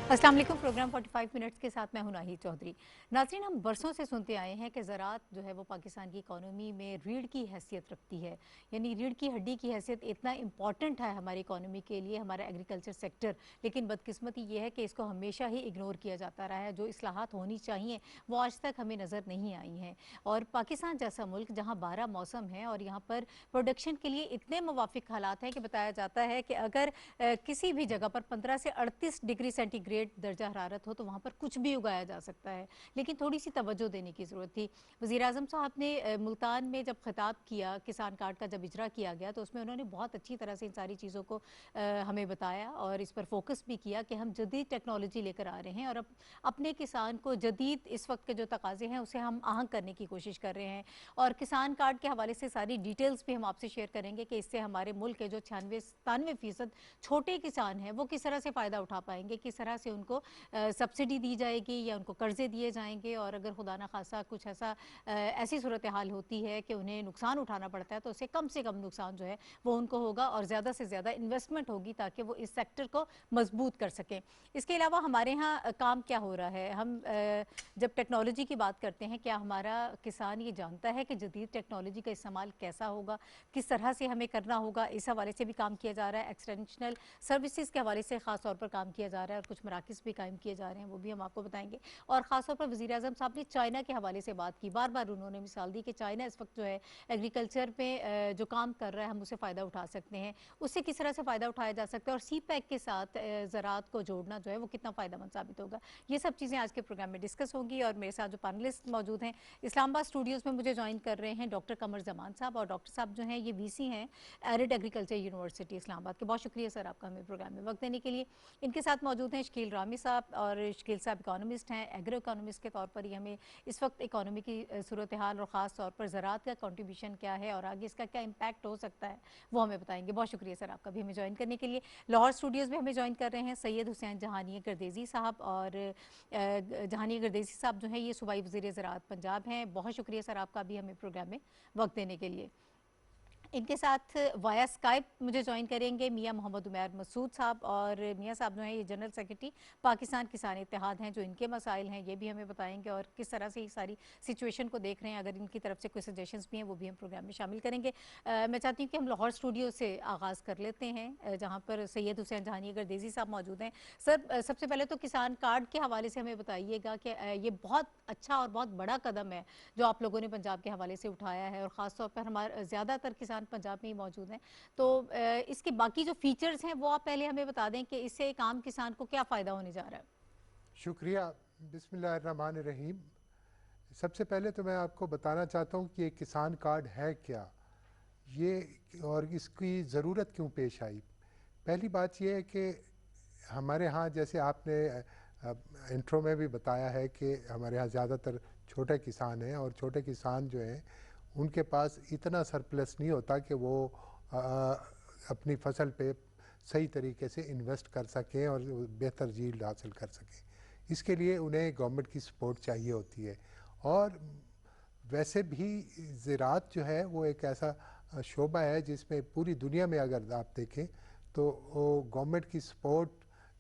अस्सलाम वालेकुम। Programme 45 minutes के साथ मैं हूं नाहिद चौधरी। नाज़रीन, हम बरसों से सुनते आए हैं कि ज़राअत जो है वो पाकिस्तान की इकॉनमी में रीढ़ की हैसियत रखती है, यानी रीढ़ की हड्डी की हैसियत इतना इंपॉर्टेंट है हमारी इकॉनमी के लिए, हमारा एग्रीकल्चर सेक्टर। लेकिन बदकिस्मती ये है कि इसको हमेशा ही इग्नोर किया जाता रहा है। जो इस्लाहात होनी चाहिए वो आज तक हमें नज़र नहीं आई हैं। और पाकिस्तान जैसा मुल्क जहाँ 12 मौसम हैं और यहाँ पर प्रोडक्शन के लिए इतने मुवाफिक हालात हैं कि बताया जाता है कि अगर किसी भी जगह पर 15 से 38 डिग्री सेंटीग्रेड दर्जा हरारत हो तो वहाँ पर कुछ भी उगाया जा सकता है। लेकिन थोड़ी सी तवज्जो देने की ज़रूरत थी। वज़ीर आज़म साहब ने मुल्तान में जब खिताब किया, किसान कार्ड का जब इजरा किया गया, तो उसमें उन्होंने बहुत अच्छी तरह से इन सारी चीज़ों को हमें बताया और इस पर फोकस भी किया कि हम जदीद टेक्नोलॉजी लेकर आ रहे हैं और अब अपने किसान को जदीद इस वक्त के जो तकाजे हैं उसे हम आहंग करने की कोशिश कर रहे हैं। और किसान कार्ड के हवाले से सारी डिटेल्स भी हम आपसे शेयर करेंगे कि इससे हमारे मुल्क के जो 96-97% छोटे किसान हैं वो किस तरह से फ़ायदा उठा पाएंगे, किस तरह से उनको सब्सिडी दी जाएगी या उनको कर्जे दिए जाएंगे। और अगर खुदा ना खासा कुछ ऐसी सूरत हाल होती है कि उन्हें नुकसान उठाना पड़ता है तो उससे कम नुकसान जो है वो उनको होगा और ज़्यादा से ज़्यादा इन्वेस्टमेंट होगी ताकि वो इस सेक्टर को मजबूत कर सकें। इसके अलावा हमारे यहाँ काम क्या हो रहा है, हम जब टेक्नोलॉजी की बात करते हैं, क्या हमारा किसान ये जानता है कि जदीद टेक्नोलॉजी का इस्तेमाल कैसा होगा, किस तरह से हमें करना होगा, इस हवाले से भी काम किया जा रहा है। एक्सटेंशनल सर्विसेज के हवाले से ख़ास तौर पर काम किया जा रहा है और कुछ मराकज़ भी कायम किए जा रहे हैं, वो भी हम आपको बताएंगे। और ख़ास तौर पर वज़ीर आज़म साहब ने चाइना के हवाले से बात की, बार बार उन्होंने मिसाल दी कि चाइना इस वक्त जो है एग्रीकल्चर में जो काम कर रहा है हम उसे फ़ायदा उठा सकते हैं, उससे किस तरह से फ़ायदा उठाया जा सकता है और सी पैक के साथ ज़राअत को जोड़ना जो है वो कितना फ़ायदेमंद साबित होगा। ये सब चीज़ें आज के प्रोग्राम में डिस्कस होंगी। और मेरे साथ जो पैनलिस्ट मौजूद हैं इस्लामाबाद स्टूडियोज़ में मुझे ज्वाइन कर रहे हैं डॉक्टर कमर जमान साहब। और डॉक्टर साहब जो हैं ये VC हैं एरिड एग्रीकल्चर यूनिवर्सिटी इस्लामाबाद के। बहुत शुक्रिया सर आपका हमें प्रोग्राम में वक्त देने के लिए। इनके साथ मौजूद हैं शकील रामी साहब, और शकील साहब इकोनॉमिस्ट हैं, एग्रो इकोनॉमिस्ट के तौर पर ही हमें इस वक्त इकोनॉमी की सूरत हाल और ख़ास तौर पर ज़राअत का कंट्रीब्यूशन क्या है और आगे इसका क्या इम्पैक्ट हो सकता है वो हमें बताएंगे। बहुत शुक्रिया सर आपका भी हमें ज्वाइन करने के लिए। लाहौर स्टूडियोज़ में हमें ज्वाइन कर रहे हैं सैयद हुसैन जहानिया गर्देज़ी साहब। और जहानिया गर्देज़ी साहब जो हैं ये सूबाई वज़ीर ज़राअत पंजाब हैं। बहुत शुक्रिया सर आपका भी हमें प्रोग्राम में वक्त देने के लिए। इनके साथ वाया स्काइप मुझे ज्वाइन करेंगे मियां मोहम्मद उमैर मसूद साहब। और मियां साहब जो हैं ये जनरल सेक्रेटरी पाकिस्तान किसान इत्तेहाद हैं, जो इनके मसाइल हैं ये भी हमें बताएंगे और किस तरह से ये सारी सिचुएशन को देख रहे हैं। अगर इनकी तरफ से कोई सजेशंस भी हैं वो भी हम प्रोग्राम में शामिल करेंगे। मैं चाहती हूँ कि हम लाहौर स्टूडियो से आगाज़ कर लेते हैं जहाँ पर सैयद हुसैन जहानिया गर्देज़ी साहब मौजूद हैं। सर, सबसे पहले तो किसान कार्ड के हवाले से हमें बताइएगा कि ये बहुत अच्छा और बहुत बड़ा कदम है जो आप लोगों ने पंजाब के हवाले से उठाया है, और ख़ास तौर पर हमारे ज़्यादातर किसान पंजाब में ही मौजूद हैं। तो इसके बाकी जो फीचर्स हैं वो आप पहले हमें बता दें कि इससे एक आम किसान को क्या फ़ायदा होने जा रहा है। शुक्रिया। बिस्मिल्लाहिर्रहमानिर्रहीम। सबसे पहले तो मैं आपको बताना चाहता हूँ कि ये किसान कार्ड है क्या, ये और इसकी ज़रूरत क्यों पेश आई। पहली बात ये है कि हमारे यहाँ, जैसे आपने इंट्रो में भी बताया है कि हमारे यहाँ ज़्यादातर छोटे किसान हैं, और छोटे किसान जो हैं उनके पास इतना सरप्लस नहीं होता कि वो अपनी फसल पे सही तरीके से इन्वेस्ट कर सकें और बेहतर यील्ड हासिल कर सकें। इसके लिए उन्हें गवर्नमेंट की सपोर्ट चाहिए होती है। और वैसे भी ज़राअत जो है वो एक ऐसा शोबा है जिसमें पूरी दुनिया में अगर आप देखें तो गवर्नमेंट की सपोर्ट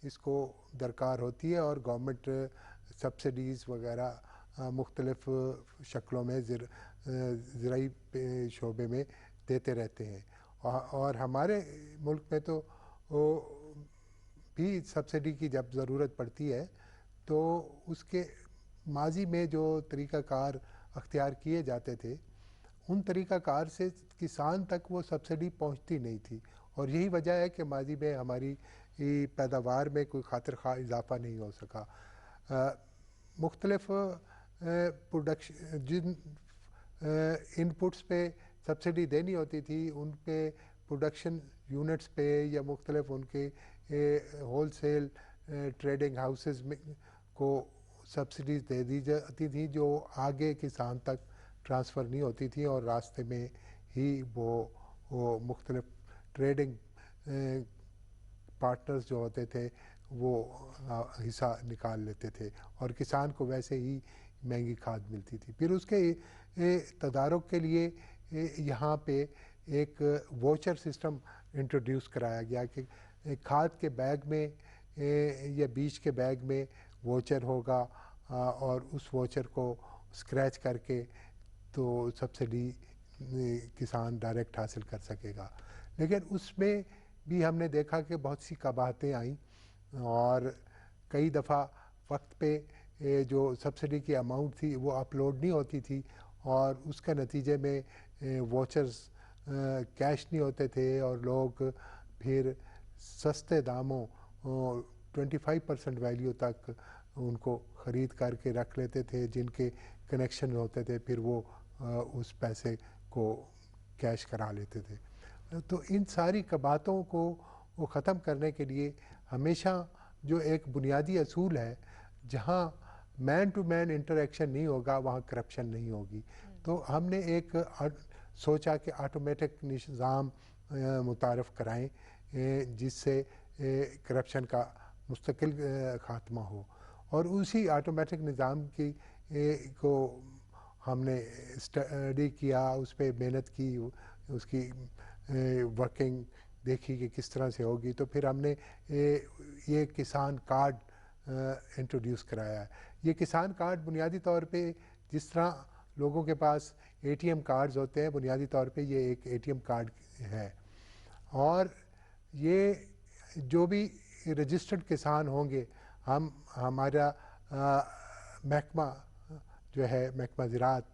इसको दरकार होती है, और गवर्नमेंट सब्सिडीज़ वगैरह मुख्तलिफ़ शक्लों में ज़राई शोबे में देते रहते हैं। और हमारे मुल्क में तो भी सब्सिडी की जब ज़रूरत पड़ती है तो उसके माजी में जो तरीक़ाकार अख्तियार किए जाते थे उन तरीक़ाकार से किसान तक वो सब्सिडी पहुंचती नहीं थी। और यही वजह है कि माजी में हमारी पैदावार में कोई खातिर खा इजाफ़ा नहीं हो सका। मुख्तलिफ़ प्रोडक्शन जिन इनपुट्स पे सब्सिडी देनी होती थी उन पे प्रोडक्शन यूनिट्स पे या मुख्तलिफ़ उनके होल सेल ट्रेडिंग हाउसेस में को सब्सिडीज़ दे दी जाती थी जो आगे किसान तक ट्रांसफ़र नहीं होती थी, और रास्ते में ही वो मुख्तलिफ़ ट्रेडिंग पार्टनर्स जो होते थे वो हिस्सा निकाल लेते थे, और किसान को वैसे ही महंगी खाद मिलती थी। फिर उसके तदारुक के लिए यहाँ पे एक वोचर सिस्टम इंट्रोड्यूस कराया गया कि खाद के बैग में या बीच के बैग में वोचर होगा और उस वोचर को स्क्रैच करके तो सब्सिडी किसान डायरेक्ट हासिल कर सकेगा। लेकिन उसमें भी हमने देखा कि बहुत सी कबाहतें आईं और कई दफ़ा वक्त पे जो सब्सिडी की अमाउंट थी वो अपलोड नहीं होती थी और उसके नतीजे में वोचर्स कैश नहीं होते थे और लोग फिर सस्ते दामों 25% वैल्यू तक उनको ख़रीद करके रख लेते थे, जिनके कनेक्शन होते थे फिर वो उस पैसे को कैश करा लेते थे। तो इन सारी कबातों को वो ख़त्म करने के लिए हमेशा जो एक बुनियादी असूल है, जहाँ मैन टू मैन इंटरेक्शन नहीं होगा वहाँ करप्शन नहीं होगी। तो हमने एक सोचा कि ऑटोमेटिक निज़ाम मुतारफ़ कराएं जिससे करप्शन का मुस्तकिल ख़ात्मा हो और उसी ऑटोमेटिक निज़ाम की को हमने स्टडी किया, उस पर मेहनत की, उसकी वर्किंग देखी कि किस तरह से होगी। तो फिर हमने ये किसान कार्ड इंट्रोड्यूस कराया है। ये किसान कार्ड बुनियादी तौर पे जिस तरह लोगों के पास एटीएम कार्ड्स होते हैं, बुनियादी तौर पे ये एक एटीएम कार्ड है और ये जो भी रजिस्टर्ड किसान होंगे, हमारा महकमा जो है महकमा ज़राअत,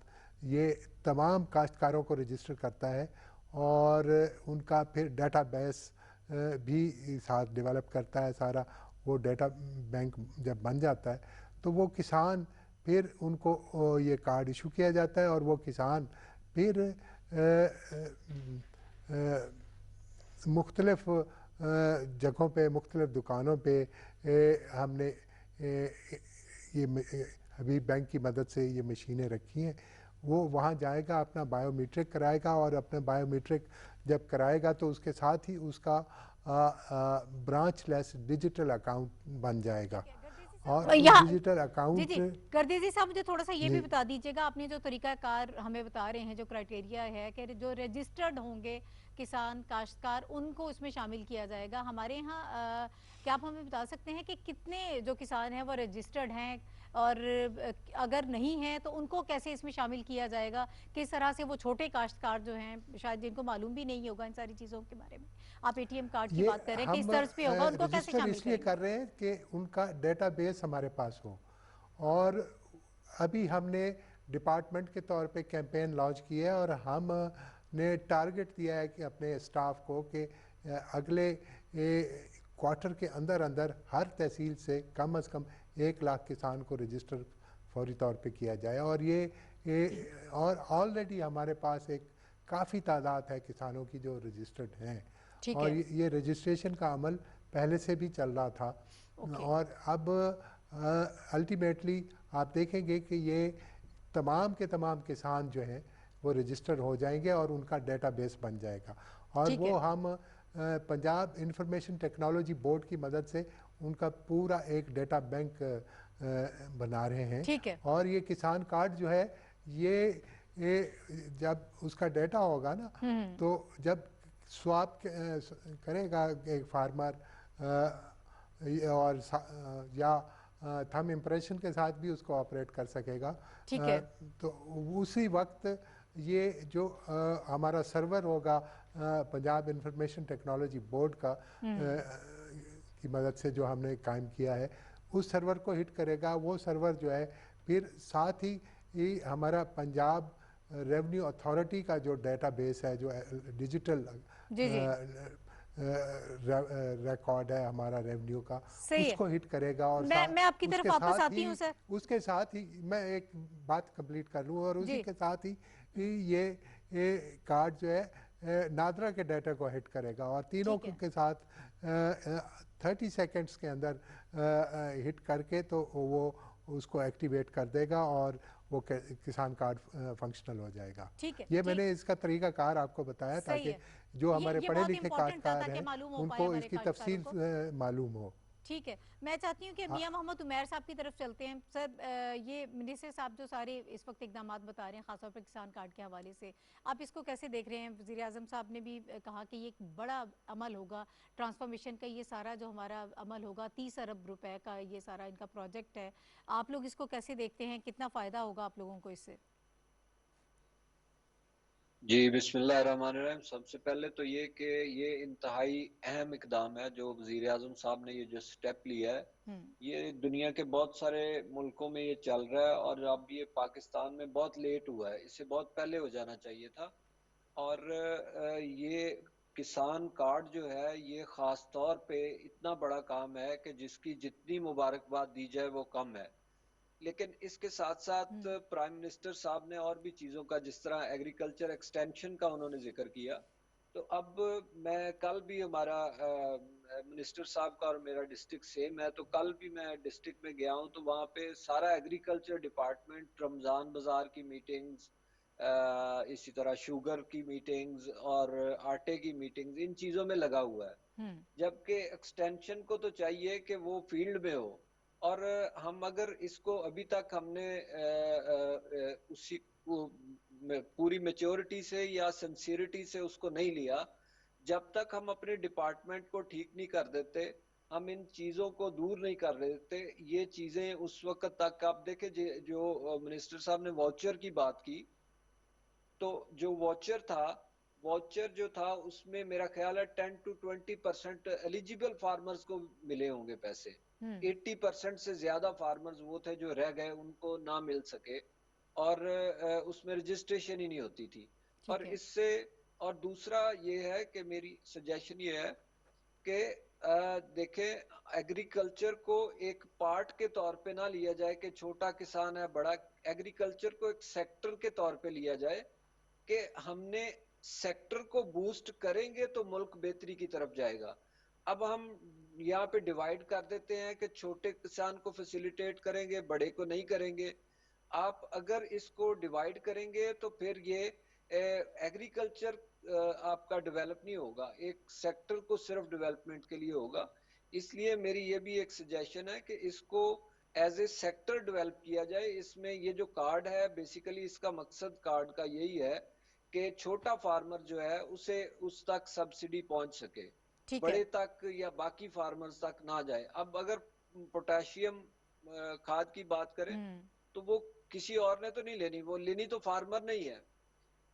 ये तमाम काश्तकारों को रजिस्टर करता है और उनका फिर डाटा बेस भी साथ डेवलप करता है। सारा वो डाटा बैंक जब बन जाता है तो वो किसान फिर उनको ये कार्ड इशू किया जाता है और वो किसान फिर मुख्तलिफ जगहों पे, मुख्तलिफ दुकानों पे हमने ये हबीब बैंक की मदद से ये मशीनें रखी हैं, वो वहाँ जाएगा, अपना बायोमेट्रिक कराएगा और अपना बायोमेट्रिक जब कराएगा तो उसके साथ ही उसका ब्रांच लेस डिजिटल अकाउंट बन जाएगा और डिजिटल अकाउंट। जी गर्दीजी साहब, मुझे थोड़ा सा ये भी बता दीजिएगा, आपने जो तरीकाकार हमें बता रहे हैं, जो क्राइटेरिया है कि जो रजिस्टर्ड होंगे किसान काश्तकार उनको इसमें शामिल किया जाएगा। हमारे यहाँ क्या आप हमें बता सकते हैं कि कितने जो किसान हैं वो रजिस्टर्ड हैं और अगर नहीं है तो उनको कैसे इसमें शामिल किया जाएगा? किस तरह से वो छोटे काश्तकार जो हैं शायद जिनको मालूम भी नहीं होगा इन सारी चीज़ों के बारे में, आप एटीएम कार्ड की बात कर रहे हैं किस तर्ज पे होगा, उनको कैसे शामिल इसलिए कर रहे हैं कि उनका डेटाबेस हमारे पास हो और अभी हमने डिपार्टमेंट के तौर पे कैंपेन लॉन्च किया है और हमने टारगेट दिया है कि अपने स्टाफ को कि अगले क्वार्टर के अंदर अंदर हर तहसील से कम से कम 1 लाख किसान को रजिस्टर फौरी तौर पे किया जाए और ये और ऑलरेडी हमारे पास एक काफ़ी तादाद है किसानों की जो रजिस्टर्ड हैं और ये रजिस्ट्रेशन का अमल पहले से भी चल रहा था और अब अल्टीमेटली आप देखेंगे कि ये तमाम के तमाम किसान जो हैं वो रजिस्टर हो जाएंगे और उनका डेटाबेस बन जाएगा और वो हम पंजाब इंफॉर्मेशन टेक्नोलॉजी बोर्ड की मदद से उनका पूरा एक डेटा बैंक बना रहे हैं और ये किसान कार्ड जो है ये जब उसका डेटा होगा ना तो जब स्वाप करेगा एक फार्मर और या थंब इम्प्रेशन के साथ भी उसको ऑपरेट कर सकेगा, तो उसी वक्त ये जो हमारा सर्वर होगा पंजाब इंफॉर्मेशन टेक्नोलॉजी बोर्ड का की मदद से जो हमने कायम किया है, उस सर्वर को हिट करेगा। वो सर्वर जो है फिर साथ ही हमारा पंजाब रेवेन्यू अथॉरिटी का जो डेटाबेस है, जो डिजिटल रिकॉर्ड है हमारा रेवेन्यू का, उसको हिट करेगा और मैं आपकी तरफ वापस आती हूं सर। उसके साथ ही मैं एक बात कंप्लीट कर लूँ और उसी के साथ ही ये कार्ड जो है नादरा के डाटा को हिट करेगा और तीनों के साथ 30 सेकेंड्स के अंदर हिट करके तो वो उसको एक्टिवेट कर देगा और वो किसान कार्ड फंक्शनल हो जाएगा। ये मैंने इसका तरीका कार आपको बताया ताकि जो हमारे पढ़े लिखे काश्तकार हैं उनको इसकी तफसील मालूम हो। ठीक है, मैं चाहती हूँ कि हाँ, मियां मोहम्मद उमैर साहब की तरफ चलते हैं। सर, ये मिनिस्टर साहब जो सारे इस वक्त इकदामात बता रहे हैं, खासतौर पर किसान कार्ड के हवाले से, आप इसको कैसे देख रहे हैं? वज़ीर आज़म साहब ने भी कहा कि ये एक बड़ा अमल होगा, ट्रांसफॉर्मेशन का ये सारा जो हमारा अमल होगा, 30 अरब रुपए का ये सारा इनका प्रोजेक्ट है। आप लोग इसको कैसे देखते हैं, कितना फ़ायदा होगा आप लोगों को इससे? जी बिस्मिल्लाहिर्रहमानिर्रहीम। सबसे पहले तो ये कि ये इंतहाई अहम इकदाम है जो वज़ीर आज़म साहब ने ये जो स्टेप लिया है। हम्म। ये दुनिया के बहुत सारे मुल्कों में ये चल रहा है और अब ये पाकिस्तान में बहुत लेट हुआ है, इससे बहुत पहले हो जाना चाहिए था। और ये किसान कार्ड जो है ये ख़ास तौर पे इतना बड़ा काम है कि जिसकी जितनी मुबारकबाद दी जाए वो कम है। लेकिन इसके साथ साथ हम्म। प्राइम मिनिस्टर साहब ने और भी चीज़ों का, जिस तरह एग्रीकल्चर एक्सटेंशन का उन्होंने जिक्र किया, तो अब मैं कल भी हमारा मिनिस्टर साहब का और मेरा डिस्ट्रिक्ट सेम है, तो कल भी मैं डिस्ट्रिक्ट में गया हूँ तो वहाँ पे सारा एग्रीकल्चर डिपार्टमेंट रमज़ान बाज़ार की मीटिंग्स, इसी तरह शुगर की मीटिंग्स और आटे की मीटिंग्स, इन चीज़ों में लगा हुआ है। हम्म। जबकि एक्सटेंशन को तो चाहिए कि वो फील्ड में हो। और हम अगर इसको अभी तक हमने उसी पूरी मेच्योरिटी से या सिंसियरिटी से उसको नहीं लिया, जब तक हम अपने डिपार्टमेंट को ठीक नहीं कर देते, हम इन चीज़ों को दूर नहीं कर देते, ये चीज़ें उस वक्त तक, आप देखें जो मिनिस्टर साहब ने वाउचर की बात की, तो जो वॉचर जो था उसमें मेरा ख्याल है 10 to 20% एलिजिबल फार्मर्स को मिले होंगे पैसे। हम्म। 80% से ज्यादा फार्मर्स वो थे जो रह गए, उनको ना मिल सके। और उसमें रजिस्ट्रेशन ही नहीं होती थी। और ठीक है। इससे, और दूसरा ये है कि मेरी सजेशन ये है कि देखें, एग्रीकल्चर को एक पार्ट के तौर पे ना लिया जाए कि छोटा किसान है बड़ा, एग्रीकल्चर को एक सेक्टर के तौर पे लिया जाए कि हमने सेक्टर को बूस्ट करेंगे तो मुल्क बेहतरी की तरफ जाएगा। अब हम यहाँ पे डिवाइड कर देते हैं कि छोटे किसान को फैसिलिटेट करेंगे, बड़े को नहीं करेंगे। आप अगर इसको डिवाइड करेंगे तो फिर ये एग्रीकल्चर आपका डेवलप नहीं होगा, एक सेक्टर को सिर्फ डेवलपमेंट के लिए होगा। इसलिए मेरी ये भी एक सजेशन है कि इसको एज ए सेक्टर डेवलप किया जाए। इसमें ये जो कार्ड है, बेसिकली इसका मकसद कार्ड का यही है कि छोटा फार्मर जो है उसे उस तक सब्सिडी पहुंच सके, ठीक है। बड़े तक या बाकी फार्मर्स तक ना जाए। अब अगर पोटाशियम खाद की बात करें हम्म। तो वो किसी और ने तो नहीं लेनी, वो लेनी तो फार्मर नहीं है।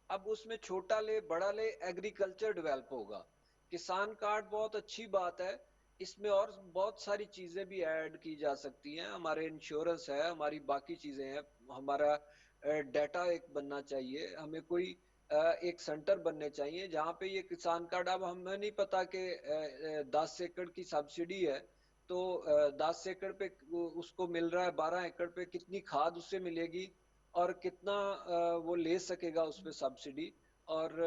अब उसमें छोटा ले बड़ा ले, एग्रीकल्चर डेवलप होगा। किसान कार्ड बहुत अच्छी बात है, इसमें और बहुत सारी चीजें भी ऐड की जा सकती हैं। हमारे इंश्योरेंस है, हमारी बाकी चीजें हैं, हमारा डाटा एक बनना चाहिए, हमें कोई एक सेंटर बनने चाहिए जहाँ पे ये किसान कार्ड, अब हमें नहीं पता कि 10 एकड़ की सब्सिडी है तो 10 एकड़ पे उसको मिल रहा है, 12 एकड़ पे कितनी खाद उससे मिलेगी और कितना वो ले सकेगा उस पे सब्सिडी। और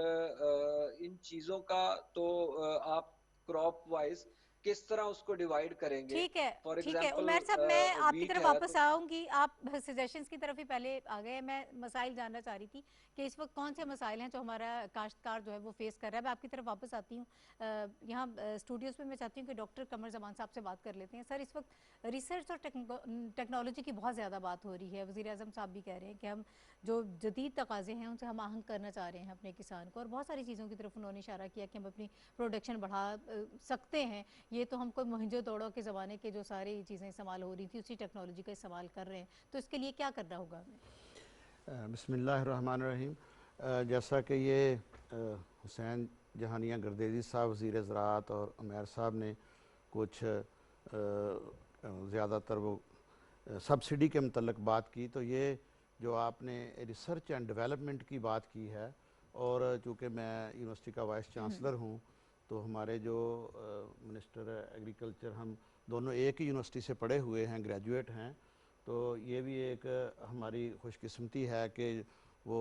इन चीजों का तो आप क्रॉप वाइज किस तरह उसको डिवाइड करेंगे। ठीक है। फॉर ठीक है एग्जांपल उमर साहब, मैं आपकी वीट तरफ है वापस तो आऊंगी। आप सजेशंस की तरफ ही पहले आ गए। मैं मसाइल जानना चाह रही थी कि इस वक्त कौन से मसाइल हैं जो हमारा काश्तकार जो है वो फेस कर रहा है। मैं आपकी तरफ वापस आती हूँ। यहाँ स्टूडियोज़ में मैं चाहती हूँ कि डॉक्टर कमर जमान साहब से बात कर लेते हैं। सर, इस वक्त रिसर्च और टेक्नोलॉजी की बहुत ज़्यादा बात हो रही है। वज़ीर आज़म साहब भी कह रहे हैं कि हम जो जदीद तकाजे हैं उनसे हम आहंग करना चाह रहे हैं अपने किसान को, और बहुत सारी चीज़ों की तरफ उन्होंने इशारा किया कि हम अपनी प्रोडक्शन बढ़ा सकते हैं। ये तो हम कोई मोहनजो दौड़ो के ज़माने के जो सारी चीज़ें इस्तेमाल हो रही थी उसी टेक्नोलॉजी का इस्तेमाल कर रहे हैं, तो इसके लिए क्या करना होगा हमें? बिस्मिल्लाहिर्रहमानिर्रहीम। जैसा कि ये हुसैन जहानिया गर्देजी साहब वज़ीर ज़राअत और उमैर साहब ने कुछ ज़्यादातर वो सब्सिडी के मतलब बात की, तो ये जो आपने रिसर्च एंड डेवलपमेंट की बात की है, और चूँकि मैं यूनिवर्सिटी का वाइस चांसलर हूँ, तो हमारे जो मिनिस्टर एग्रीकल्चर, हम दोनों एक ही यूनिवर्सिटी से पढ़े हुए हैं, ग्रेजुएट हैं, तो ये भी एक हमारी खुशकिस्मती है कि वो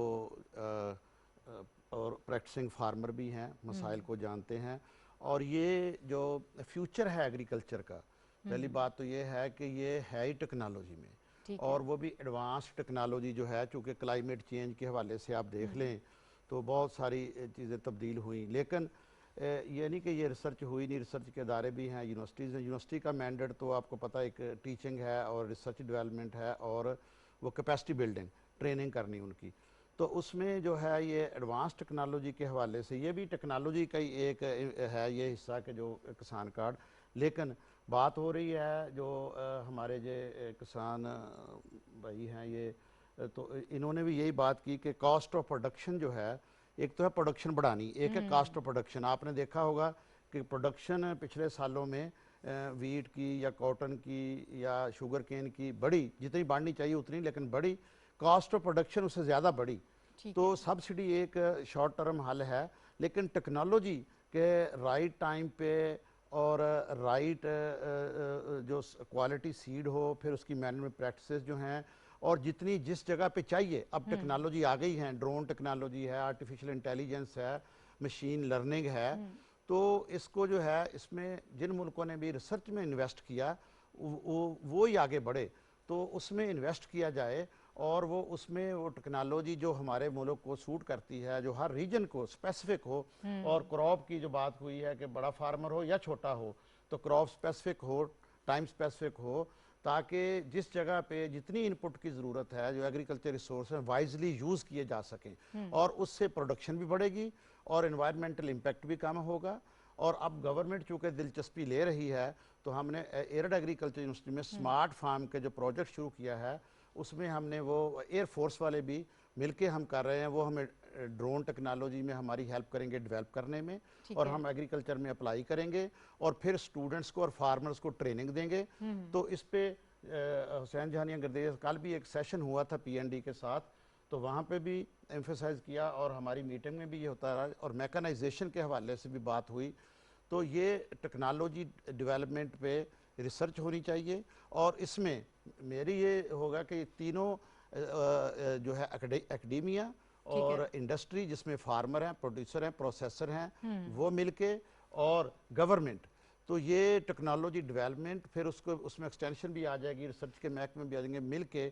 और प्रैक्टिसिंग फार्मर भी हैं, मसाइल को जानते हैं। और ये जो फ्यूचर है एग्रीकल्चर का, पहली बात तो ये है कि ये है ही टेक्नोलॉजी में, ठीक और है। वो भी एडवांस टेक्नोलॉजी जो है, चूँकि क्लाइमेट चेंज के हवाले से आप देख लें तो बहुत सारी चीज़ें तब्दील हुई। लेकिन ये नहीं कि ये रिसर्च हुई नहीं, रिसर्च के अदारे भी हैं, यूनिवर्सिटीज़ हैं। यूनिवर्सिटी का मैंडेट तो आपको पता है एक टीचिंग है और रिसर्च डेवलपमेंट है और वो कैपेसिटी बिल्डिंग, ट्रेनिंग करनी उनकी। तो उसमें जो है ये एडवांस टेक्नोलॉजी के हवाले से ये भी टेक्नोलॉजी का ही एक है ये हिस्सा के जो किसान कार्ड। लेकिन बात हो रही है जो हमारे जो किसान भाई हैं ये तो इन्होंने भी यही बात की कि कॉस्ट ऑफ प्रोडक्शन जो है, एक तो है प्रोडक्शन बढ़ानी, एक है कॉस्ट ऑफ प्रोडक्शन। आपने देखा होगा कि प्रोडक्शन पिछले सालों में वीट की या कॉटन की या शुगर केन की बढ़ी, जितनी बढ़नी चाहिए उतनी, लेकिन बढ़ी, कॉस्ट ऑफ प्रोडक्शन उससे ज़्यादा बढ़ी। तो सब्सिडी एक शॉर्ट टर्म हल है, लेकिन टेक्नोलॉजी के राइट टाइम पे और राइट जो क्वालिटी सीड हो, फिर उसकी मैनेजमेंट प्रैक्टिसेस जो हैं, और जितनी जिस जगह पे चाहिए, अब टेक्नोलॉजी आ गई है, ड्रोन टेक्नोलॉजी है, आर्टिफिशियल इंटेलिजेंस है, मशीन लर्निंग है। तो इसको जो है, इसमें जिन मुल्कों ने भी रिसर्च में इन्वेस्ट किया वो ही आगे बढ़े, तो उसमें इन्वेस्ट किया जाए और वो उसमें वो टेक्नोलॉजी जो हमारे मुल्क को सूट करती है, जो हर रीजन को स्पेसिफिक हो। और क्रॉप की जो बात हुई है कि बड़ा फार्मर हो या छोटा हो, तो क्रॉप स्पेसिफिक हो, टाइम स्पेसिफिक हो, ताकि जिस जगह पे जितनी इनपुट की ज़रूरत है, जो एग्रीकल्चर रिसोर्स हैं, वाइजली यूज़ किए जा सकें और उससे प्रोडक्शन भी बढ़ेगी और इन्वायरमेंटल इम्पैक्ट भी कम होगा। और अब गवर्नमेंट चूँकि दिलचस्पी ले रही है, तो हमने एयरड एग्रीकल्चर यूनिवर्सिटी में स्मार्ट फार्म के जो प्रोजेक्ट शुरू किया है, उसमें हमने वो एयरफोर्स वाले भी मिलके हम कर रहे हैं, वो हमें ड्रोन टेक्नोलॉजी में हमारी हेल्प करेंगे डेवलप करने में, और हम एग्रीकल्चर में अप्लाई करेंगे और फिर स्टूडेंट्स को और फार्मर्स को ट्रेनिंग देंगे। तो इस पे हुसैन जहानिया गर्देश कल भी एक सेशन हुआ था PND के साथ, तो वहाँ पे भी एम्फेसाइज किया और हमारी मीटिंग में भी ये होता रहा और मैकेनाइजेशन के हवाले से भी बात हुई। तो ये टेक्नोलॉजी डेवलपमेंट पे रिसर्च होनी चाहिए और इसमें मेरी ये होगा कि तीनों जो है एकेडेमिया और इंडस्ट्री, जिसमें फार्मर हैं, प्रोड्यूसर हैं, प्रोसेसर हैं, वो मिलके, और गवर्नमेंट, तो ये टेक्नोलॉजी डेवलपमेंट, फिर उसको उसमें एक्सटेंशन भी आ जाएगी, रिसर्च के महकमे भी आ जाएंगे मिलके,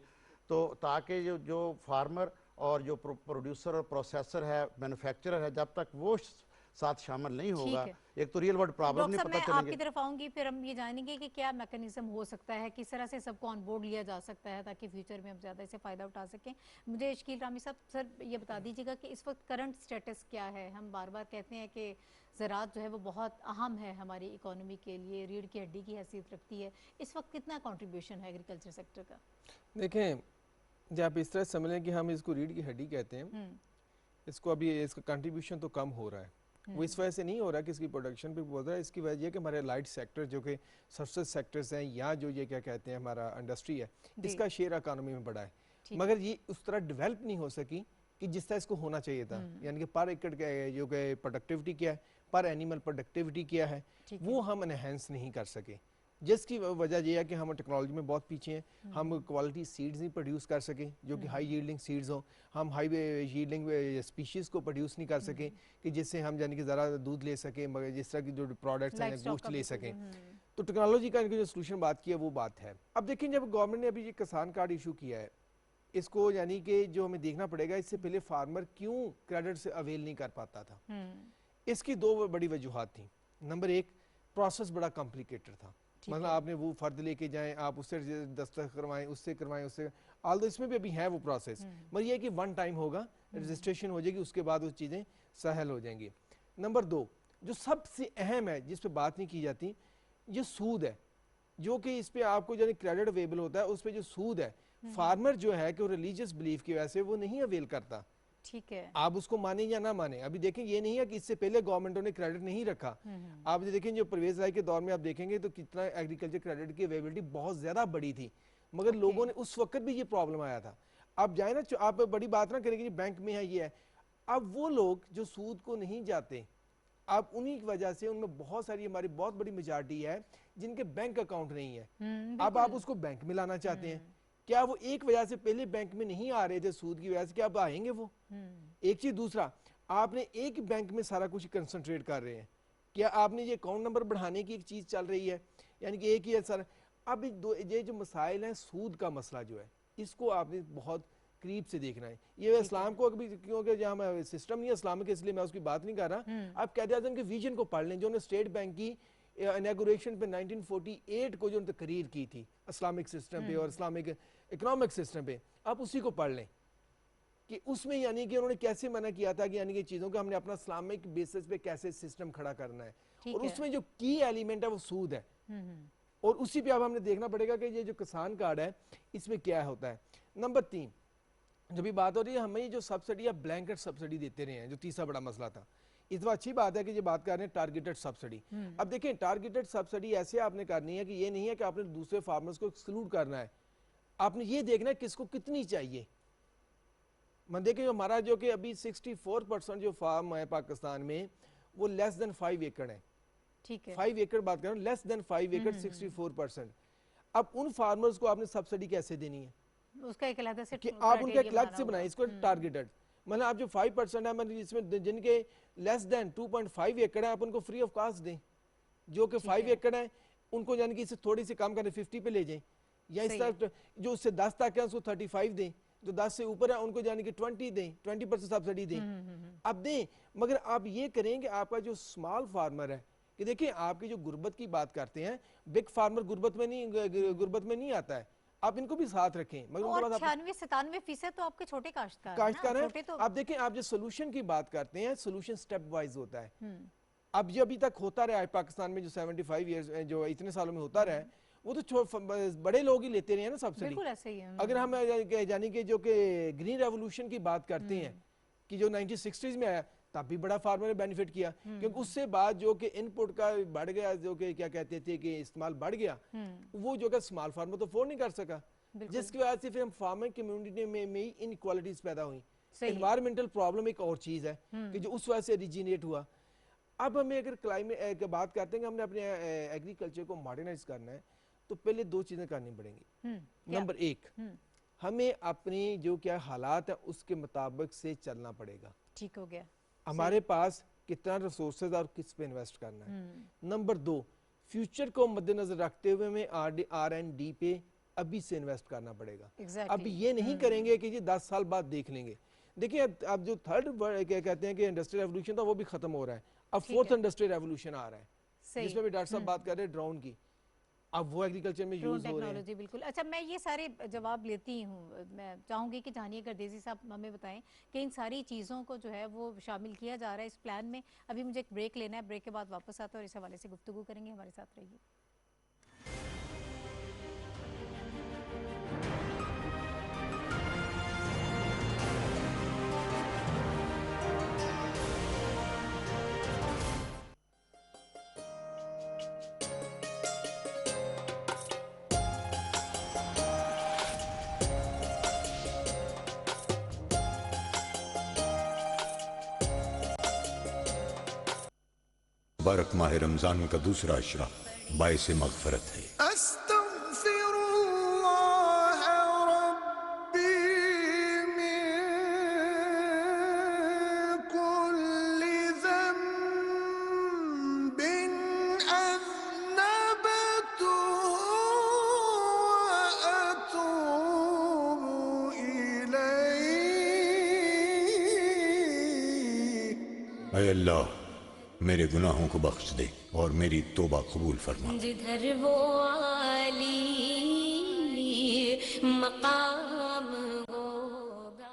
तो ताकि जो फार्मर और जो प्रोड्यूसर और प्रोसेसर है, मैन्युफैक्चरर है, जब तक वो साथ शामिल नहीं होगा, एक तो रियल वर्ल्ड प्रॉब्लम नहीं पता चलेंगे। आपकी तरफ आऊंगी, फिर हम ये जानेंगे कि क्या मैकेनिज्म हो सकता है, किस तरह से सबको ऑन बोर्ड लिया जा सकता है ताकि फ्यूचर में हम ज़्यादा इससे फ़ायदा उठा सकें। मुझे शकील रामी साहब, सर ये बता दीजिएगा कि इस वक्त करंट स्टेटस क्या है। हम बार बार कहते हैं कि ज़राअत जो है वो बहुत अहम है हमारी इकोनॉमी के लिए, रीढ़ की हड्डी की हैसियत रखती है। इस वक्त कितना कॉन्ट्रीब्यूशन है एग्रीकल्चर सेक्टर का? देखें, जब आप इस तरह समझ लें कि हम इसको रीढ़ की हड्डी कहते हैं, इसको अभी इसका कंट्रीब्यूशन तो कम हो रहा है। वो इस वजह से नहीं हो रहा कि इसकी प्रोडक्शन पे बहुत रहा है, इसकी वजह यह कि हमारे लाइट सेक्टर जो कि सर्विस सेक्टर्स हैं, या जो ये क्या कहते हैं हमारा इंडस्ट्री है, इसका शेयर इकोनॉमी में बढ़ा है, मगर ये उस तरह डेवलप नहीं हो सकी कि जिस तरह इसको होना चाहिए था। यानी कि पर एकड़ जो कि प्रोडक्टिविटी क्या है, पर एनिमल प्रोडक्टिविटी क्या है, वो हम एनहेंस नहीं कर सके, जिसकी वजह यह है कि हम टेक्नोलॉजी में बहुत पीछे हैं। हम क्वालिटी सीड्स नहीं प्रोड्यूस कर सके जो कि हाई यील्डिंग सीड्स हों, हम हाई यील्डिंग स्पीशीज़ को प्रोड्यूस नहीं कर सके कि जिससे हम यानी कि ज़रा दूध ले सकें, मगर जिस तरह की जो प्रोडक्ट्स हैं गोश्त ले सकें। तो टेक्नोलॉजी का जो सोल्यूशन बात की है वो बात है। अब देखिए, जब गवर्नमेंट ने अभी ये किसान कार्ड इशू किया है, इसको यानी कि जो हमें देखना पड़ेगा, इससे पहले फार्मर क्यों क्रेडिट से अवेल नहीं कर पाता था। इसकी दो बड़ी वजूहत थी। नंबर एक, प्रोसेस बड़ा कॉम्प्लिकेटेड था, मतलब आपने वो फर्द लेके जाएं, आप उससे दस्तखत करवाएं, उससे करवाएं, उससे, आल्दो इसमें भी अभी है वो प्रोसेस, मगर ये है कि वन टाइम होगा, रजिस्ट्रेशन हो जाएगी, उसके बाद वो चीज़ें सहल हो जाएंगी। नंबर दो, जो सबसे अहम है जिस पे बात नहीं की जाती, ये सूद है, जो कि इस पे आपको जो क्रेडिट अवेलेबल होता है, उस पर जो सूद है, फार्मर जो है कि वो रिलीजियस बिलीफ की वजह से वो नहीं अवेल करता। ठीक है, आप उसको माने या ना माने। अभी देखें, ये नहीं है कि इससे पहले गवर्नमेंटों ने क्रेडिट नहीं रखा। आप देखें, जो परवेज राय के दौर में आप देखेंगे तो कितना एग्रीकल्चर क्रेडिट की अवेलेबिलिटी बहुत ज्यादा बड़ी थी, मगर लोगों ने उस वक्त भी ये प्रॉब्लम आया था। अब जाए ना, आप बड़ी बात ना करेंगे बैंक में है ये है, अब वो लोग जो सूद को नहीं जाते, अब उन्हीं की वजह से उनमें बहुत सारी, हमारी बहुत बड़ी मेजॉरिटी है जिनके बैंक अकाउंट नहीं है। अब आप उसको बैंक में लाना चाहते हैं, क्या वो एक वजह से पहले बैंक में नहीं आ रहे थे सूद की वजह से, क्या अब आएंगे वो? एक चीज। दूसरा, आपने एक बैंक में सारा कुछ कंसंट्रेट कर रहे हैं, क्या आपने ये अकाउंट नंबर बढ़ाने की एक चीज चल रही है, यानी कि एक ही है सारा। अब ये जो मसाइल है, सूद का मसला जो है, इसको आपने बहुत करीब से देखना है। ये इस्लाम को अभी क्योंकि जहाँ सिस्टम नहीं है इस्लामिक, इसलिए मैं उसकी बात नहीं कर रहा। आप कहते आज़म के विजन को पढ़ लें जो स्टेट बैंक की इनॉग्रेशन पे 1948 को जो तकरीर की थी इस्लामिक सिस्टम पे और इस्लामिक इकोनॉमिक सिस्टम पे, आप उसी को पढ़ लें कि उसमें यानी कि उन्होंने कैसे मना किया था कि यानी कि चीज़ों को हमने अपना इस्लामिक बेसिस पे कैसे सिस्टम खड़ा करना है, और उसमें जो की एलिमेंट है वो सूद है। और उसी पे अब हमने देखना पड़ेगा कि ये जो किसान कार्ड है इसमें क्या होता है। नंबर 3, जब भी बात हो रही है हमें जो सब्सिडी या ब्लैंकेट सब्सिडी देते रहे हैं, जो तीसरा बड़ा मसला था, इस बार अच्छी बात है कि ये बात कर रहे हैं टारगेटेड सब्सिडी। अब देखें टारगेटेड सब्सिडी ऐसे आपने करनी है कि ये नहीं है कि आपने दूसरे फार्मर्स को एक्सक्लूड करना है, आपने ये देखना है किसको कितनी चाहिए। मैं देखें हमारा जो कि अभी 64% जो फार्म है पाकिस्तान में वो लेस देन 5 एकड़ है। ठीक है, 5 एकड़ बात कर रहा हूँ, लेस देन 5 एकड़ 64%। अब उन फार्मर्स को आपने सब्सिडी कैसे देनी है, उसका एक अलग से कि आप उनका एक अलग से बनाए इसको टारगेटेड। मतलब आप जो 5% है मतलब इसमें जिनके लेस देन 2.5 एकड़ है आप उनको फ्री ऑफ कास्ट दें, जो कि 5 एकड़ है उनको यानी कि इससे थोड़ी सी कम करें 50 पे ले जाएं, या इस तरह जो उससे 10 तक है उसको 35 दें, जो 10 से ऊपर है उनको यानी कि 20 दें, 20% सब्सिडी दें। अब दें, मगर आप ये करें कि आपका जो स्मॉल फार्मर है, कि देखिए आपकी जो गुर्बत की बात करते हैं, बिग फार्मर गुर्बत में नहीं आता है, आप इनको भी साथ रखें। मगर और 96-97% तो आपके छोटे काश्तकार हैं। तो आप देखें, आप जो सोल्यूशन की बात करते हैं, सोल्यूशन स्टेप वाइज होता है। अब जो अभी तक होता रहा है पाकिस्तान में, जो 75 ईयर्स जो इतने सालों में होता रहा है, वो तो बड़े लोग ही लेते रहे हैं ना सब्सिडी। बिल्कुल ऐसे ही है। अगर हम यानी कि जो कि ग्रीन रेवोल्यूशन की बात करते हैं कि जो 1960s में आया, तब भी बड़ा फार्मर ने बेनिफिट किया, क्योंकि उससे बाद जो कि इनपुट का बढ़ गया, जो कि क्या कहते थे कि इस्तेमाल बढ़ गया, वो जो कि स्मॉल फार्मर तो अफोर्ड नहीं कर सका, जिसकी वजह से फिर हम फार्मिंग कम्युनिटी में ही इनइक्वालिटीज पैदा हुई। एनवायरमेंटल प्रॉब्लम एक और चीज है कि जो उस वजह से ओरिजिनेट हुआ। अब हमें अगर क्लाइमेट की बात करते हैं कि हमने अपने एग्रीकल्चर को मॉडर्नाइज करना है, तो पहले 2 चीजें करनी पड़ेंगी। नंबर 1, हमें अपनी जो क्या हालात है उसके मुताबिक से चलना पड़ेगा। ठीक हो गया, हमारे पास कितना रिसोर्सेज और किस पे इन्वेस्ट करना है। नंबर 2, फ्यूचर को मद्देनजर रखते हुए हमें R&D पे अभी से इन्वेस्ट करना पड़ेगा। अब ये नहीं करेंगे कि जी 10 साल बाद देख लेंगे। देखिए अब जो थर्ड क्या कहते हैं कि इंडस्ट्रियल रेवोल्यूशन था वो भी खत्म हो रहा है, अब फोर्थ इंडस्ट्रियल रेवोल्यूशन आ रहा है, जिसमें भी डॉक्टर साहब बात कर रहे हैं ड्रोन की, अब वो एग्रीकल्चर में यूज हो रहे हैं। बिल्कुल। अच्छा, मैं ये सारे जवाब लेती हूँ, मैं चाहूँगी कि जानिए गर्देजी साहब हमें बताएं कि इन सारी चीज़ों को जो है वो शामिल किया जा रहा है इस प्लान में। अभी मुझे एक ब्रेक लेना है, ब्रेक के बाद वापस आते हैं और इस हवाले से गुफ्तगू करेंगे। हमारे साथ रहिए। मुबारक माह रमजान का दूसरा अशरा बाइस मगफरत है। ऐ अल्लाह मेरे गुनाहों को बख्श दे और मेरी तौबा कबूल फरमा। जिधर वो आली मकाम होगा।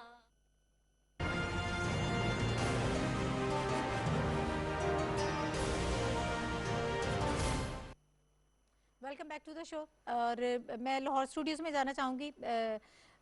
Welcome back to the show. और मैं लाहौर स्टूडियोज में जाना चाहूँगी।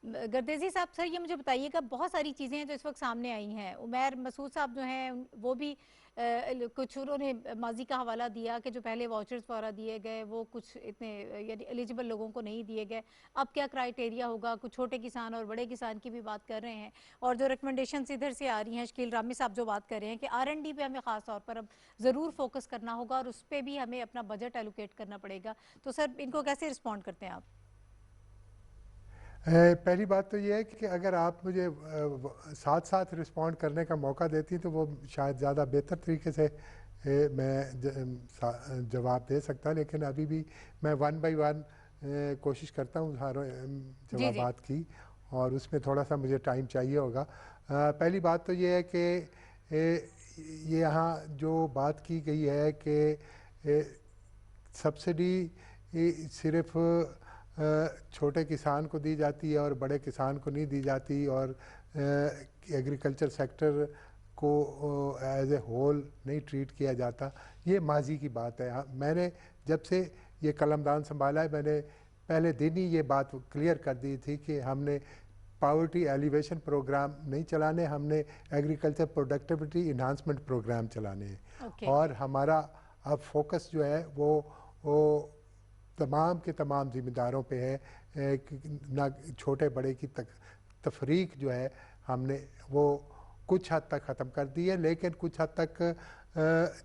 गर्देजी साहब, सर ये मुझे बताइएगा, बहुत सारी चीज़ें हैं जो इस वक्त सामने आई हैं। उमैर मसूद साहब जो हैं वो भी कुछ उन्होंने माजी का हवाला दिया कि जो पहले वाउचर्स वगैरह दिए गए वो कुछ इतने यानी एलिजिबल लोगों को नहीं दिए गए। अब क्या क्राइटेरिया होगा, कुछ छोटे किसान और बड़े किसान की भी बात कर रहे हैं। और जो रिकमेंडेशंस इधर से आ रही हैं, शकील रामी साहब जो बात कर रहे हैं कि R&D पे हमें ख़ास तौर पर अब ज़रूर फोकस करना होगा और उस पर भी हमें अपना बजट एलोकेट करना पड़ेगा। तो सर इनको कैसे रिस्पॉन्ड करते हैं आप? पहली बात तो ये है कि अगर आप मुझे साथ साथ रिस्पॉन्ड करने का मौका देती तो वो शायद ज़्यादा बेहतर तरीके से मैं जवाब दे सकता, लेकिन अभी भी मैं 1 by 1 कोशिश करता हूँ सारे जवाबात की। और उसमें थोड़ा सा मुझे टाइम चाहिए होगा। पहली बात तो ये है कि ये यहाँ जो बात की गई है कि सब्सिडी सिर्फ छोटे किसान को दी जाती है और बड़े किसान को नहीं दी जाती, और एग्रीकल्चर सेक्टर को एज ए होल नहीं ट्रीट किया जाता, ये माजी की बात है। मैंने जब से ये कलमदान संभाला है, मैंने पहले दिन ही ये बात क्लियर कर दी थी कि हमने पावर्टी एलिवेशन प्रोग्राम नहीं चलाने, हमने एग्रीकल्चर प्रोडक्टिविटी इन्हांसमेंट प्रोग्राम चलाने हैं। और हमारा अब फोकस जो है वो तमाम के तमाम ज़िम्मेदारों पे है, ना छोटे बड़े की तफरीक जो है हमने वो कुछ हद तक ख़त्म कर दी है, लेकिन कुछ हद तक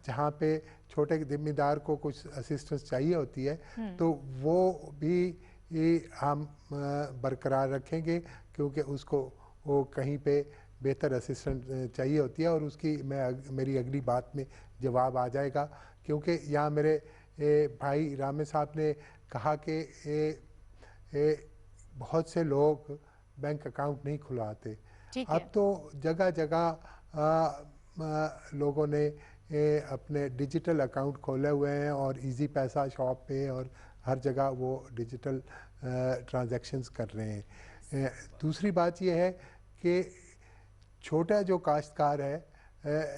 जहाँ पे छोटे ज़िम्मेदार को कुछ असिस्टेंस चाहिए होती है तो वो भी हम बरकरार रखेंगे, क्योंकि उसको वो कहीं पे बेहतर असिस्टेंट चाहिए होती है, और उसकी मेरी अगली बात में जवाब आ जाएगा। क्योंकि यहाँ मेरे भाई रामे साहब ने कहा कि बहुत से लोग बैंक अकाउंट नहीं खुलवाते। अब तो जगह जगह लोगों ने अपने डिजिटल अकाउंट खोले हुए हैं, और इजी पैसा शॉप पे और हर जगह वो डिजिटल ट्रांजैक्शंस कर रहे हैं। दूसरी बात ये है कि छोटा जो काश्तकार है,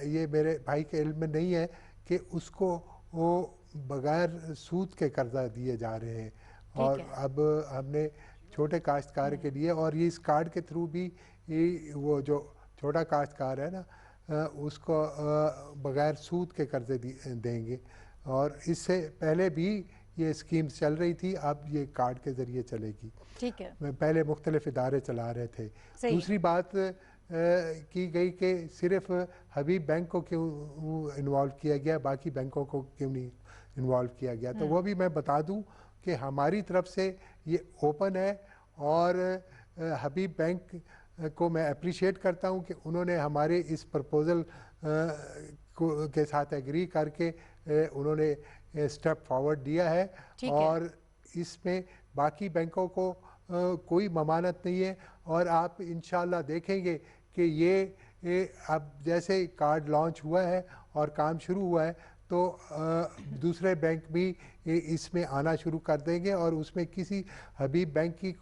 ये मेरे भाई के इल्म में नहीं है कि उसको वो बग़ैर सूद के कर्जा दिए जा रहे हैं, और अब हमने छोटे काश्तकार के लिए, और ये इस कार्ड के थ्रू भी वो जो छोटा काश्तकार है ना, उसको बग़ैर सूद के कर्जे देंगे। और इससे पहले भी ये स्कीम चल रही थी, अब ये कार्ड के ज़रिए चलेगी। ठीक है। पहले मुख्तलिफ इदारे चला रहे थे। दूसरी बात की गई कि सिर्फ हबीब बैंक को क्यों इन्वॉल्व किया गया, बाकी बैंकों को क्यों नहीं इन्वॉल्व किया गया। तो वो भी मैं बता दूं कि हमारी तरफ से ये ओपन है, और हबीब बैंक को मैं अप्रिशिएट करता हूं कि उन्होंने हमारे इस प्रपोज़ल के साथ एग्री करके उन्होंने स्टेप फॉरवर्ड दिया है, और इसमें बाकी बैंकों को कोई ममानत नहीं है। और आप इंशाल्लाह देखेंगे कि ये अब जैसे कार्ड लॉन्च हुआ है और काम शुरू हुआ है, तो दूसरे बैंक भी इसमें आना शुरू कर देंगे, और उसमें किसी हबीब बैंक की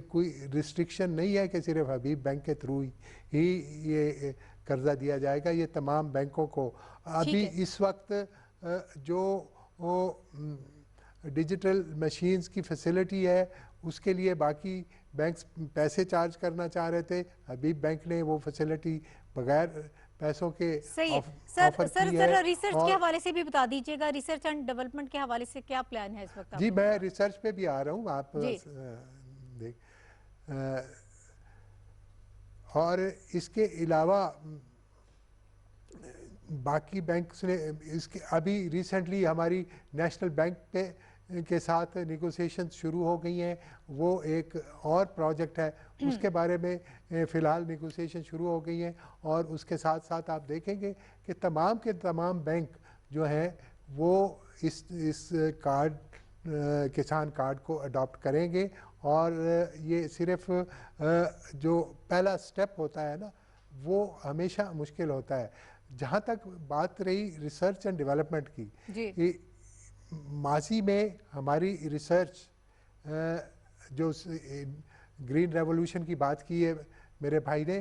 कोई रिस्ट्रिक्शन नहीं है कि सिर्फ हबीब बैंक के थ्रू ही ये कर्जा दिया जाएगा। ये तमाम बैंकों को अभी इस वक्त जो डिजिटल मशीन्स की फैसिलिटी है, उसके लिए बाकी बैंक्स पैसे चार्ज करना चाह रहे थे, हबीब बैंक ने वो फैसिलिटी बगैर पैसों के सर रिसर्च के हवाले से भी बता दीजिएगा, रिसर्च एंड डेवलपमेंट के हवाले से क्या प्लान है इस वक्त? जी मैं रिसर्च पे भी आ रहा हूँ, आप देख। और इसके अलावा बाकी बैंक्स ने इसके अभी रिसेंटली हमारी नेशनल बैंक के साथ नेगोशिएशन शुरू हो गई हैं। वो एक और प्रोजेक्ट है, उसके बारे में फ़िलहाल नेगोशिएशन शुरू हो गई हैं, और उसके साथ साथ आप देखेंगे कि तमाम के तमाम बैंक जो हैं वो इस कार्ड किसान कार्ड को अडॉप्ट करेंगे। और ये सिर्फ जो पहला स्टेप होता है ना, वो हमेशा मुश्किल होता है। जहाँ तक बात रही रिसर्च एंड डेवलपमेंट की, माजी में हमारी रिसर्च जो ग्रीन रेवोल्यूशन की बात की है मेरे भाई ने,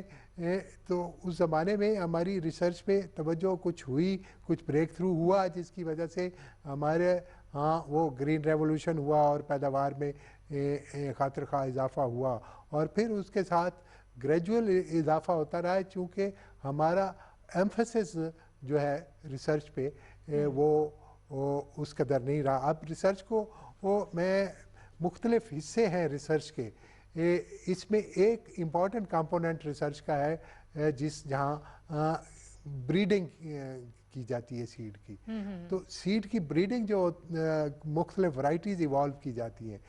तो उस ज़माने में हमारी रिसर्च पे तवज्जो कुछ हुई, कुछ ब्रेक थ्रू हुआ, जिसकी वजह से हमारे वो ग्रीन रेवोल्यूशन हुआ और पैदावार में खातिर खा इजाफा हुआ, और फिर उसके साथ ग्रेजुअल इजाफा होता रहा है, चूँकि हमारा एम्फेसिस जो है रिसर्च पे वो उस कदर नहीं रहा। अब रिसर्च को मैं मुख्तलिफ हिस्से हैं रिसर्च के, इसमें एक इम्पॉर्टेंट कंपोनेंट रिसर्च का है जहाँ ब्रीडिंग की जाती है सीड की। तो सीड की ब्रीडिंग जो मुख्तलिफ वैरायटीज इवॉल्व की जाती हैं।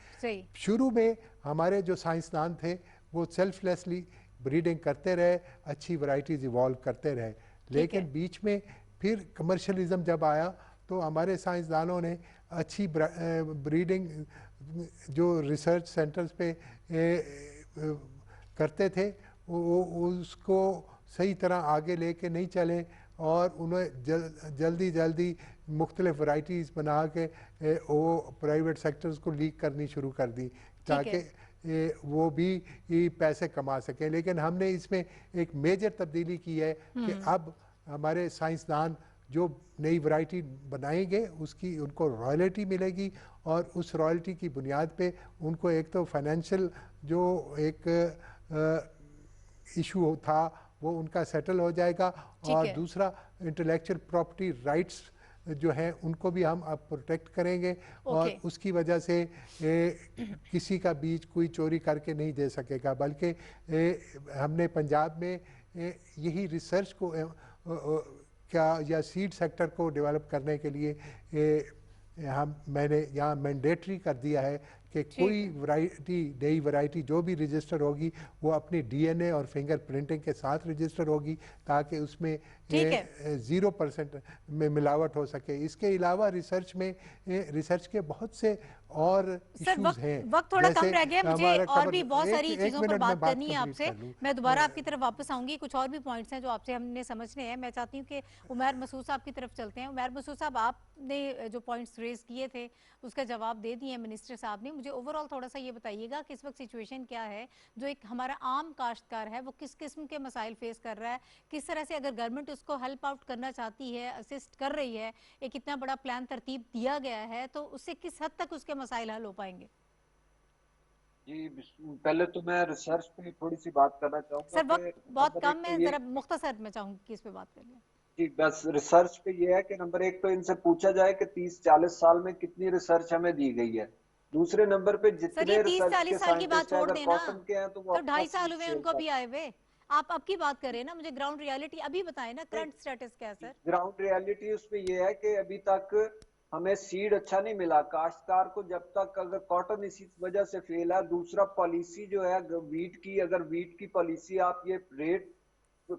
शुरू में हमारे जो साइंसदान थे वो सेल्फलेसली ब्रीडिंग करते रहे, अच्छी वैरायटीज इवॉल्व करते रहे, लेकिन बीच में फिर कमर्शलिज्म जब आया तो हमारे साइंसदानों ने अच्छी ब्रीडिंग जो रिसर्च सेंटर्स पे करते थे उसको सही तरह आगे लेके नहीं चले और उन्हें जल्दी जल्दी मुख्तलिफ वैराइटीज़ बना के वो प्राइवेट सेक्टर्स को लीक करनी शुरू कर दी ताकि वो भी पैसे कमा सकें। लेकिन हमने इसमें एक मेजर तब्दीली की है कि अब हमारे साइंसदान जो नई वैरायटी बनाएंगे उसकी उनको रॉयल्टी मिलेगी और उस रॉयल्टी की बुनियाद पे उनको एक तो फाइनेंशियल जो एक इशू था वो उनका सेटल हो जाएगा और दूसरा इंटेलेक्चुअल प्रॉपर्टी राइट्स जो हैं उनको भी हम अब प्रोटेक्ट करेंगे और उसकी वजह से किसी का बीज कोई चोरी करके नहीं दे सकेगा। बल्कि हमने पंजाब में यही रिसर्च को क्या या सीड सेक्टर को डेवलप करने के लिए मैंने यहाँ मैंडेटरी कर दिया है कि कोई वैरायटी नई वैरायटी जो भी रजिस्टर होगी वो अपनी डीएनए और फिंगर प्रिंटिंग के साथ रजिस्टर होगी ताकि उसमें 0% में मिलावट हो सके। इसके अलावा रिसर्च के बहुत से और इश्यूज हैं। वक्त थोड़ा कम रह गया, मुझे और भी बहुत सारी चीजों पर बात करनी है आपसे। मैं दोबारा आपकी तरफ वापस आऊंगी, कुछ और भी पॉइंट्स हैं जो आपसे हमने समझने हैं। मैं चाहती हूँ कि उमैर मसूद साहब की तरफ चलते हैं। उमैर मसूद साहब, आपने जो पॉइंट्स रेज किए थे उसका जवाब दे दिए मिनिस्टर साहब ने। मुझे ओवरऑल थोड़ा सा ये बताइएगा कि इस वक्त सिचुएशन क्या है, जो एक हमारा आम काश्तकार है वो किस किस्म के मसाइल फेस कर रहा है, किस तरह से अगर गवर्नमेंट उसको हेल्प आउट करना चाहती है, असिस्ट कर रही है, एक इतना बड़ा प्लान तरतीब दिया गया है, तो उससे किस हद तक उसके मसाइल हल हो पाएंगे? जी, पहले तो मैं रिसर्च पे थोड़ी सी बात करना चाहूंगा। सर वक्त बहुत कम है, जरा मुख्तसर में चाहूंगी कि इस पे बात कर लें। जी, बस रिसर्च पे ये है कि नंबर एक तो इनसे पूछा जाए कि 30-40 साल में कितनी रिसर्च हमें दी गई है। दूसरे नंबर पे जितने रिसर्च के साइंटिस्ट हैं अगर कॉटन के हैं तो वो 2.5 साल हुए उनको भी आए हुए। आप अब की बात करें ना, मुझे ग्राउंड रियलिटी अभी बताएं ना, करंट स्टेटस क्या है सर? ग्राउंड रियलिटी उसमें ये है कि अभी तक हमें सीड अच्छा नहीं मिला काश्तकार को, जब तक अगर कॉटन इसी वजह से फेल है। दूसरा पॉलिसी जो है वीट की, अगर वीट की पॉलिसी आप ये रेट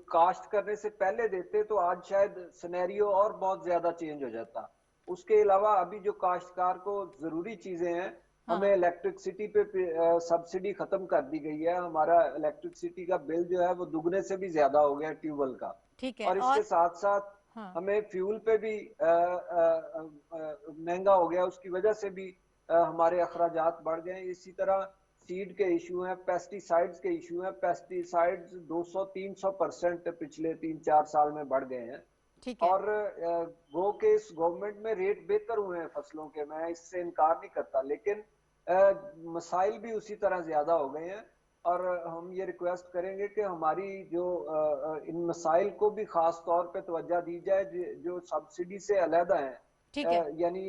कास्ट करने से पहले देते तो आज शायद सिनेरियो और बहुत ज्यादा चेंज हो जाता। उसके अलावा अभी जो काश्तकार को जरूरी चीजें हैं, हमें इलेक्ट्रिसिटी पे सब्सिडी खत्म कर दी गई है। हमारा इलेक्ट्रिसिटी का बिल जो है वो दुगने से भी ज्यादा हो गया ट्यूबवेल का। ठीक है। और इसके साथ साथ हमें फ्यूल पे भी महंगा हो गया, उसकी वजह से भी हमारे अखराजात बढ़ गए। इसी तरह सीड के इशू हैं, पेस्टिसाइड्स के इशू हैं। पेस्टिसाइड्स 200-300% पिछले 3-4 साल में बढ़ गए हैं। और गो के इस गवर्नमेंट में रेट बेहतर हुए हैं फसलों के, मैं इससे इनकार नहीं करता, लेकिन मसाइल भी उसी तरह ज्यादा हो गए हैं। और हम ये रिक्वेस्ट करेंगे कि हमारी जो इन मसाइल को भी खास तौर पे तवज्जो दी जाए जो सब्सिडी से अलहदा है, यानी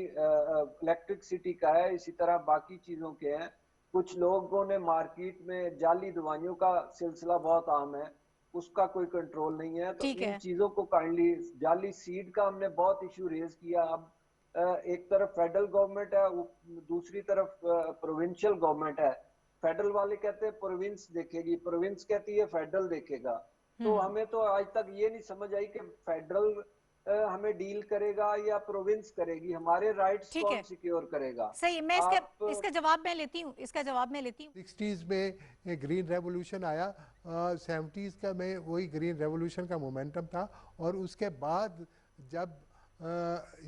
इलेक्ट्रिसिटी का है, इसी तरह बाकी चीजों के हैं। कुछ लोगों ने मार्केट में जाली दवाइयों का सिलसिला बहुत आम है, उसका कोई कंट्रोल नहीं है। तो इन चीजों को काइंडली, जाली सीड का हमने बहुत इशू रेज किया। अब एक तरफ फेडरल गवर्नमेंट है, दूसरी तरफ प्रोविंशियल गवर्नमेंट है। फेडरल वाले कहते हैं प्रोविंस देखेगी, प्रोविंस कहती है फेडरल देखेगा। तो हमें तो आज तक ये नहीं समझ आई कि फेडरल हमें डील करेगा या प्रोविंस करेगी, हमारे राइट्स कौन सिक्योर करेगा? सही, मैं इसका जवाब मैं लेती हूँ, 60s में ग्रीन रेवोल्यूशन आया, 70s का में वही ग्रीन रेवोल्यूशन का मोमेंटम था। और उसके बाद जब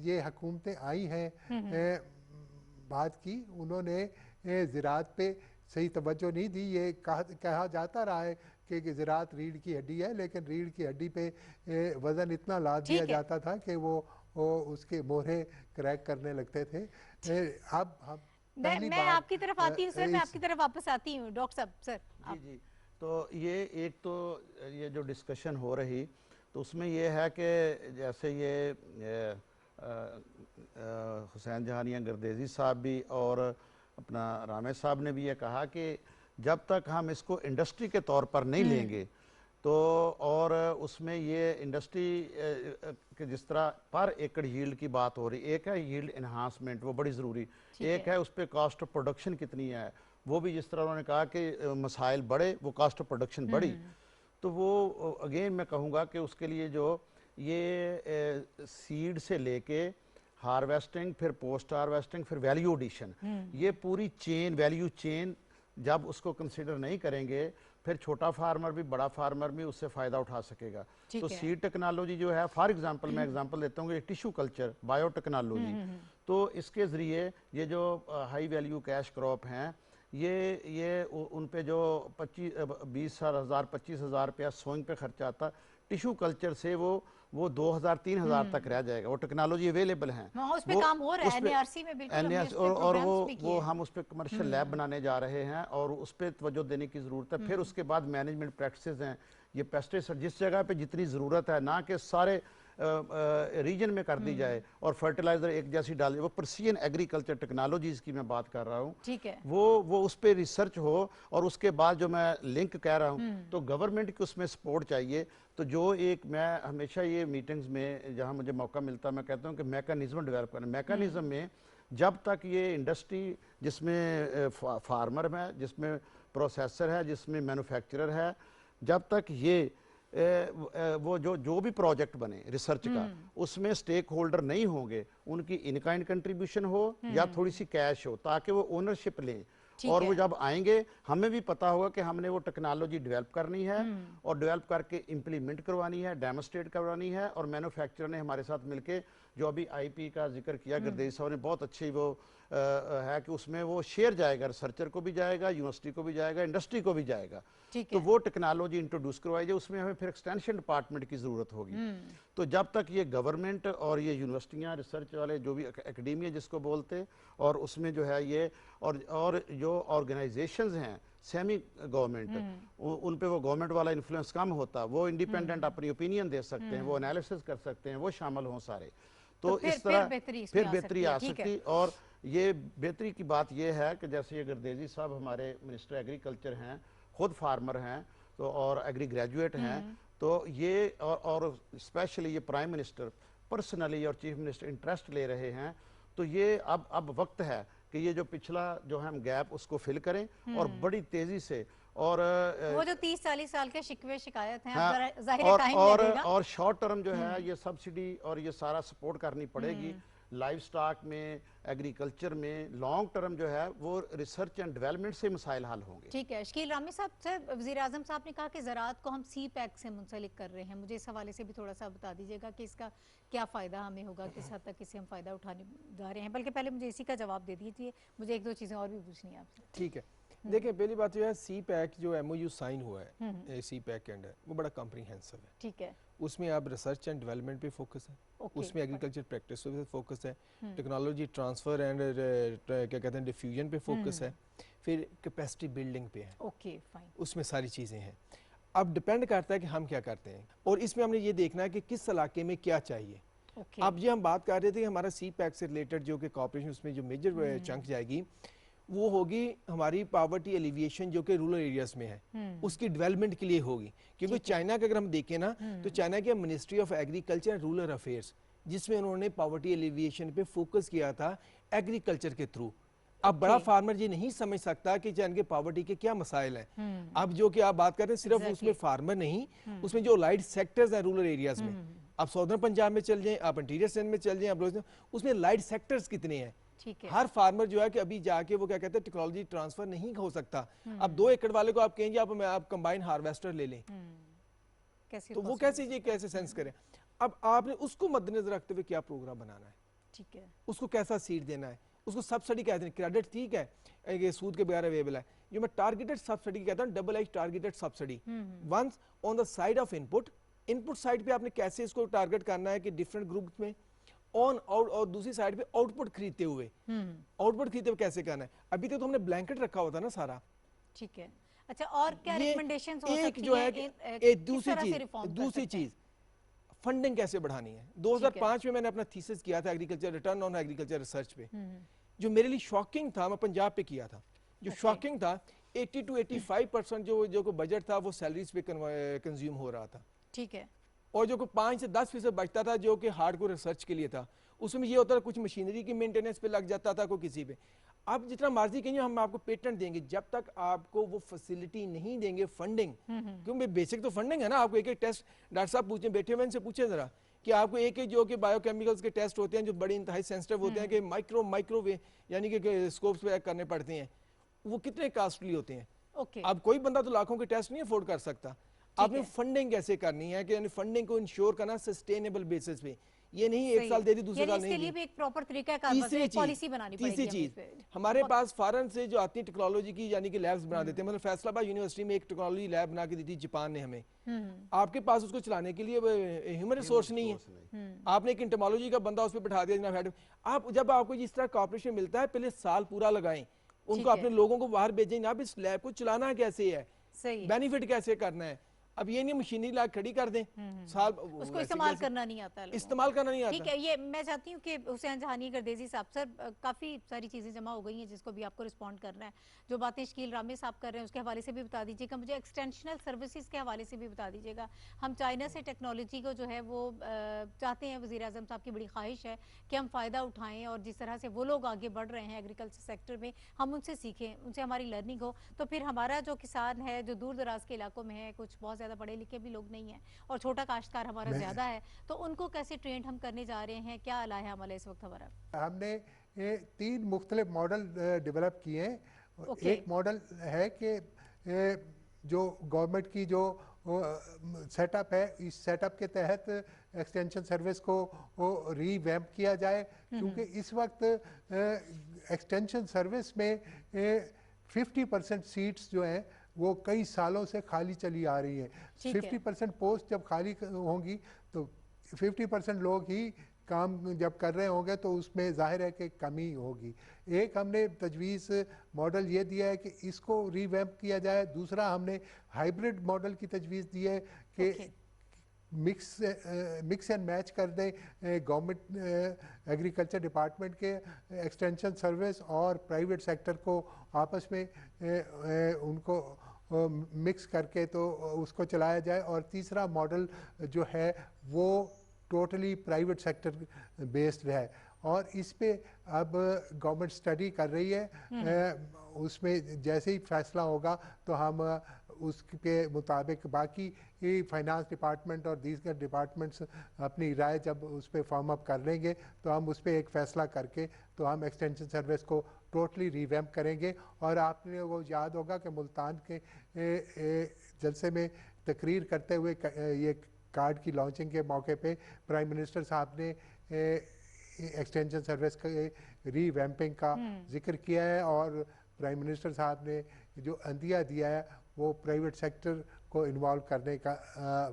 ये हुकूमतें आई हैं बात की, उन्होंने ज़राअत पे सही तवज्जो नहीं दी। ये कहा जाता रहा है कि ज़राअत रीढ़ की हड्डी है, लेकिन रीढ़ की हड्डी पे वज़न इतना लाद दिया जाता था कि वो उसके मोहरे क्रैक करने लगते थे। अब हम मैं आपकी तरफ आती हूँ सर, मैं आपकी तरफ वापस आती हूँ डॉक्टर साहब। सर जी, तो ये एक तो ये जो डिस्कशन हो रही तो उसमें ये है कि जैसे ये हुसैन जहानिया गर्देजी साहब भी और अपना रामेश साहब ने भी ये कहा कि जब तक हम इसको इंडस्ट्री के तौर पर नहीं लेंगे तो, और उसमें ये इंडस्ट्री के जिस तरह पर एकड़ यील्ड की बात हो रही, एक है यील्ड एनहांसमेंट, वो बड़ी ज़रूरी, एक है उस पर कॉस्ट ऑफ प्रोडक्शन कितनी है, वो भी जिस तरह उन्होंने कहा कि मसाइल बढ़े वो कॉस्ट ऑफ प्रोडक्शन बढ़ी। तो वो अगेन मैं कहूँगा कि उसके लिए जो ये सीड से लेके हार्वेस्टिंग, फिर पोस्ट हार्वेस्टिंग, फिर वैल्यू एडिशन, ये पूरी चेन, वैल्यू चेन जब उसको कंसिडर नहीं करेंगे फिर छोटा फार्मर भी बड़ा फार्मर भी उससे फ़ायदा उठा सकेगा। ठीक तो है। सीड टेक्नोलॉजी जो है, फॉर एग्जांपल मैं एग्जांपल देता हूँ, टिश्यू कल्चर बायोटेक्नोलॉजी, तो इसके ज़रिए ये जो हाई वैल्यू कैश क्रॉप हैं, ये उन पे जो 20,000 25,000 रुपया सोइंग पे खर्चा आता, टिश्यू कल्चर से वो 2,000-3,000 तक रह जाएगा। वो टेक्नोलॉजी अवेलेबल हैं, हाँ, उस पे काम हो रहा है, NARC में बिल्कुल हमने उस पे और प्रोग्राम्स भी वो किए। हम उस पर कमर्शियल लैब बनाने जा रहे हैं और उस पर तवज्जो देने की ज़रूरत है। फिर उसके बाद मैनेजमेंट प्रैक्टिसेस हैं, ये पेस्टिसाइड जिस जगह पे जितनी ज़रूरत है, ना कि सारे रीजन में कर दी जाए और फर्टिलाइजर एक जैसी डाल, वो प्रिसीजन एग्रीकल्चर टेक्नोलॉजीज़ की मैं बात कर रहा हूँ। ठीक है। वो उस पर रिसर्च हो और उसके बाद जो मैं लिंक कह रहा हूँ, तो गवर्नमेंट की उसमें सपोर्ट चाहिए। तो जो एक मैं हमेशा ये मीटिंग्स में जहाँ मुझे मौका मिलता है, मैं कहता हूँ कि मैकेनिज्म डेवलप करना। मैकेनिज्म में जब तक ये इंडस्ट्री जिसमें फार्मर है, जिसमें प्रोसेसर है, जिसमें मैन्युफैक्चरर है, जब तक ये वो जो भी प्रोजेक्ट बने रिसर्च का, उसमें स्टेक होल्डर नहीं होंगे, उनकी इन काइंड कंट्रीब्यूशन हो या थोड़ी सी कैश हो, ताकि वो ओनरशिप लें। और वो जब आएंगे हमें भी पता होगा कि हमने वो टेक्नोलॉजी डेवलप करनी है और डेवलप करके इम्प्लीमेंट करवानी है, डेमोस्ट्रेट करवानी है। और मैन्युफैक्चरर ने हमारे साथ मिलके जो अभी आईपी का जिक्र किया गुरदेव साहब ने, बहुत अच्छी वो है कि उसमें वो शेयर जाएगा, रिसर्चर को भी जाएगा, यूनिवर्सिटी को भी जाएगा, इंडस्ट्री को भी जाएगा। तो वो टेक्नोलॉजी इंट्रोड्यूस करवाई जाए, उसमें हमें फिर एक्सटेंशन डिपार्टमेंट की ज़रूरत होगी। तो जब तक ये गवर्नमेंट और ये यूनिवर्सिटियाँ, रिसर्च वाले जो भी एकेडमिया जिसको बोलते, और उसमें जो है ये और जो ऑर्गेनाइजेशंस हैं सेमी गवर्नमेंट, उन पे वो गवर्नमेंट वाला इन्फ्लुएंस कम होता, वो इंडिपेंडेंट अपनी ओपिनियन दे सकते हैं, वो एनालिसिस कर सकते हैं, वो शामिल हों सारे। तो इस तरह फिर बेहतरी आ सकती। और ये बेहतरी की बात ये है कि जैसे ये गुरदेव साहब हमारे मिनिस्टर एग्रीकल्चर हैं, खुद फार्मर हैं, तो और एग्री ग्रेजुएट हैं, तो ये और स्पेशली ये प्राइम मिनिस्टर पर्सनली और चीफ मिनिस्टर इंटरेस्ट ले रहे हैं। तो ये अब वक्त है कि ये जो पिछला जो हम गैप उसको फिल करें और बड़ी तेजी से, और वो जो 30-40 साल के शिकवे शिकायत हैं, हाँ, अब जाहिर है टाइम लगेगा। और शॉर्ट टर्म जो है ये सब्सिडी और ये सारा सपोर्ट करनी पड़ेगी लाइव स्टॉक में, एग्रीकल्चर में। लॉन्ग टर्म जो है वो रिसर्च एंड डेवलपमेंट से मसाइल हल होंगे। ठीक है। शकील रामी साहब से वज़ीर आज़म साहब ने कहा कि ज़राअत को हम CPEC से मुंसलिक कर रहे हैं, मुझे इस हवाले से भी थोड़ा सा बता दीजिएगा कि इसका क्या फ़ायदा हमें होगा, किस हद तक इससे हम फ़ायदा उठाने जा रहे हैं। बल्कि पहले मुझे इसी का जवाब दे दीजिए, मुझे 1-2 चीज़ें और भी पूछनी है आपसे। ठीक है। देखिए, पहली बात जो है CPEC जो MOU साइन हुआ है CPEC के अंडर, वो बड़ा कॉम्प्रिहेंसिव है। ठीक है। उसमें आप रिसर्च एंड डेवलपमेंट पे फोकस है, उसमें एग्रीकल्चर प्रैक्टिस पे फोकस है, टेक्नोलॉजी ट्रांसफर एंड क्या कहते हैं डिफ्यूजन पे फोकस है, फिर कैपेसिटी बिल्डिंग पे है। Okay, fine. उसमें सारी चीज़ें हैं। अब डिपेंड करता है कि हम क्या करते हैं, और इसमें हमने ये देखना है कि किस इलाके में क्या चाहिए। अब ये हम बात कर रहे थे कि हमारा CPEC से रिलेटेड जो कि कॉर्पोरेशन, उसमें जो मेजर चंक जाएगी वो होगी हमारी पावर्टी एलिविएशन जो कि रूरल एरियाज में है, उसकी डेवलपमेंट के लिए होगी। क्योंकि चाइना का अगर हम देखें ना, तो चाइना के ministry of agriculture and rural affairs, जिसमें उन्होंने पावर्टी एलिविएशन पे फोकस किया था एग्रीकल्चर के थ्रू। अब बड़ा फार्मर ये नहीं समझ सकता कि चाइना के पावर्टी के क्या मसाइल हैं। अब जो कि आप बात कर रहे हैं सिर्फ उसमें फार्मर नहीं, उसमें जो लाइट सेक्टर्स हैं रूरल एरियाज में, आप सौदर्न पंजाब में चल जाएं, आप इंटीरियर सिंध में चल जाएं, आप उसमें लाइट सेक्टर्स कितने हैं। हर फार्मर जो है कि अभी जाके वो क्या कहते हैं टेक्नोलॉजी ट्रांसफर नहीं हो सकता। अब 2 एकड़ वाले को आप कहेंगे आप कंबाइन हार्वेस्टर ले लें, तो वो कैसे सेंस करें। अब आपने उसको मद्देनजर रखते हुए क्या प्रोग्राम बनाना है, ठीक है, उसको कैसा सीड देना है, उसको सब्सिडी कहते हैं। क्रेडिट ठीक है, ये सूद के बगैर अवेलेबल है। जो मैं टारगेटेड सब्सिडी कहता हूँ, double edge targeted subsidy, once on the side of input side पे आपने कैसे इसको टारगेट करना है कि डिफरेंट ग्रुप में और दूसरी साइड पे आउटपुट खरीदते हुए कैसे करना है। अभी तक तो हमने ब्लैंकेट रखा हुआ था ना सारा, ठीक है। अच्छा, और क्या रिकमेंडेशंस हो सकती जो है कि दूसरी चीज फंडिंग कैसे बढ़ानी है। 2005 में मैंने अपना थीसिस किया था agriculture return on agriculture research पे, जो मेरे लिए शॉकिंग था। मैं पंजाब पे किया था, जो शॉकिंग था 80 to 85% जो बजट था वो सैलरीज पे कंज्यूम हो रहा था, ठीक है। और जो 5 से 10% बचता था जो कि हार्डकोर रिसर्च के लिए था, उसमें ये होता था कुछ मशीनरी की मेंटेनेंस पे लग जाता था, कोई किसी पे। आप जितना मर्जी कहिए हम आपको पेटेंट देंगे, जब तक आपको वो फैसिलिटी नहीं देंगे फंडिंग, क्योंकि बेसिक तो फंडिंग है ना। आपको एक टेस्ट डॉक्टर साहब पूछे, बैठे हुए इनसे पूछे जरा कि आपको एक जो कि बायोकेमिकल्स के टेस्ट होते हैं जो बड़े इंतहाई सेंसिटिव होते हैं कि माइक्रोवेव यानी कि स्कोप्स पे करने पड़ते हैं, वो कितने कॉस्टली होते हैं। ओके अब कोई बंदा तो लाखों के टेस्ट नहीं अफोर्ड कर सकता। आपने फंडिंग कैसे करनी है कि यानी फंडिंग को इंश्योर करना सस्टेनेबल बेसिस पे, ये नहीं एक साल दे दी दूसरे साल नहीं इसके लिए दी। भी एक प्रॉपर तरीका है, तीसरी चीज, पॉलिसी बनानी पड़ेगी तीसरी हमें इस चीज पे। हमारे पास फॉरेन से जो आती है टेक्नोलॉजी की यानी कि लैब्स बना देते हैं, मतलब फैसलाबाद यूनिवर्सिटी में एक टेक्नोलॉजी लैब बना के दी थी जापान ने हमें। आपके पास उसको चलाने के लिए ह्यूमन रिसोर्स नहीं है, आपने एक इंटमोलॉजी का बंदा उस पर बैठा दिया जनाब हेड। आप जब आपको इस तरह कॉर्पोरेशन मिलता है पहले साल पूरा लगाएं, उनको अपने लोगों को बाहर भेजें, आप इस लैब को चलाना कैसे है, बेनिफिट कैसे करना है। अब ये नहीं मशीनरी ला खड़ी कर दें साल, उसको इस्तेमाल करना नहीं आता, इस्तेमाल करना नहीं आता। ठीक है, ये मैं चाहती हूँ कि हुसैन जहानी गर्देजी साहब, सर काफ़ी सारी चीज़ें जमा हो गई हैं जिसको भी आपको रिस्पॉन्ड करना है। जो बातें शकील रामे साहब कर रहे हैं उसके हवाले से भी बता दीजिएगा, मुझे एक्सटेंशनल सर्विसेज के हवाले से भी बता दीजिएगा। हम चाइना से टेक्नोलॉजी को जो है वो चाहते हैं, वज़ीर आज़म साहब की बड़ी ख्वाहिश है कि हम फ़ायदा उठाएँ और जिस तरह से वो लोग आगे बढ़ रहे हैं एग्रीकल्चर सेक्टर में, हम उनसे सीखें, उनसे हमारी लर्निंग हो, तो फिर हमारा जो किसान है जो दूर दराज के इलाकों में है, कुछ बहुत ज़्यादा पढ़े लिखे भी लोग नहीं है और छोटा काश्तकार हमारा ज़्यादा है, तो उनको कैसे ट्रेंड हम करने जा रहे हैं, क्या अला है अमल इस वक्त हमारा? हमने 3 मुख्तलिफ मॉडल डेवलप किए हैं। एक मॉडल है कि जो गवर्नमेंट की जो सेटअप है, इस सेटअप के तहत एक्सटेंशन सर्विस को रीवैम्प किया जाए, क्योंकि इस वक्त एक्सटेंशन सर्विस में 50% सीट्स जो हैं वो कई सालों से खाली चली आ रही है। 50% पोस्ट जब खाली होंगी तो 50% लोग ही काम जब कर रहे होंगे तो उसमें जाहिर है कि कमी होगी। एक हमने तजवीज़ मॉडल ये दिया है कि इसको रीवैम्प किया जाए। दूसरा हमने हाइब्रिड मॉडल की तजवीज़ दी है कि मिक्स एंड मैच कर दें गवर्नमेंट एग्रीकल्चर डिपार्टमेंट के एक्सटेंशन सर्विस और प्राइवेट सेक्टर को आपस में उनको मिक्स करके तो उसको चलाया जाए। और तीसरा मॉडल जो है वो टोटली प्राइवेट सेक्टर बेस्ड है और इस पे अब गवर्नमेंट स्टडी कर रही है। उसमें जैसे ही फैसला होगा तो हम उसके मुताबिक बाकी फाइनेंस डिपार्टमेंट और दीगर डिपार्टमेंट्स अपनी राय जब उस पर फॉर्म अप कर लेंगे तो हम उस पर एक फ़ैसला करके तो हम एक्सटेंशन सर्विस को टोटली रिवैम्प करेंगे। और आपने वो याद होगा कि मुल्तान के जलसे में तकरीर करते हुए ये कार्ड की लॉन्चिंग के मौके पे प्राइम मिनिस्टर साहब ने एक्सटेंशन सर्विस के रीवैम्पिंग का जिक्र किया है और प्राइम मिनिस्टर साहब ने जो अंदिया दिया है वो प्राइवेट सेक्टर को इन्वॉल्व करने का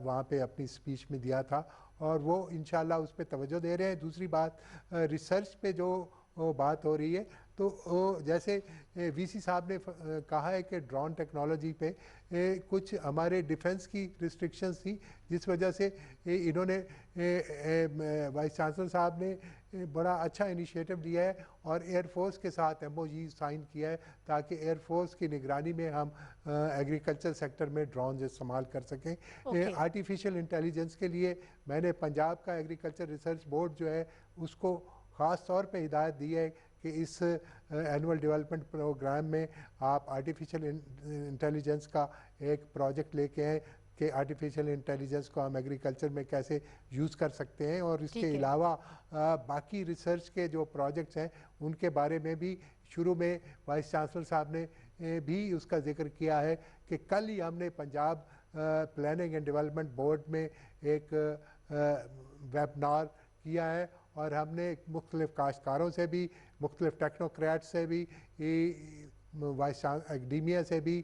वहाँ पे अपनी स्पीच में दिया था और वो इंशाल्लाह उस पर तवज्जो दे रहे हैं। दूसरी बात रिसर्च पे जो बात हो रही है तो जैसे वीसी साहब ने कहा है कि ड्रोन टेक्नोलॉजी पे कुछ हमारे डिफेंस की रिस्ट्रिक्शंस थी जिस वजह से इन्होंने वाइस चांसलर साहब ने बड़ा अच्छा इनिशिएटिव लिया है और एयरफोर्स के साथ MOU साइन किया है ताकि एयरफोर्स की निगरानी में हम एग्रीकल्चर सेक्टर में ड्रोन इस्तेमाल कर सकें। आर्टिफिशियल इंटेलिजेंस के लिए मैंने पंजाब का एग्रीकल्चर रिसर्च बोर्ड जो है उसको ख़ास तौर पे हिदायत दी है कि इस एनुअल डेवलपमेंट प्रोग्राम में आप आर्टिफिशियल इंटेलिजेंस का एक प्रोजेक्ट लेके आए कि आर्टिफिशियल इंटेलिजेंस को हम एग्रीकल्चर में कैसे यूज़ कर सकते हैं और इसके अलावा बाकी रिसर्च के जो प्रोजेक्ट्स हैं उनके बारे में भी शुरू में वाइस चांसलर साहब ने भी उसका जिक्र किया है कि कल ही हमने Punjab planning and development board में एक वेबिनार किया है और हमने मुख्तलिफ काश्तकारों से भी मुख्तलिफ टेक्नोक्रेट से भी वाइस एकेडमिया से भी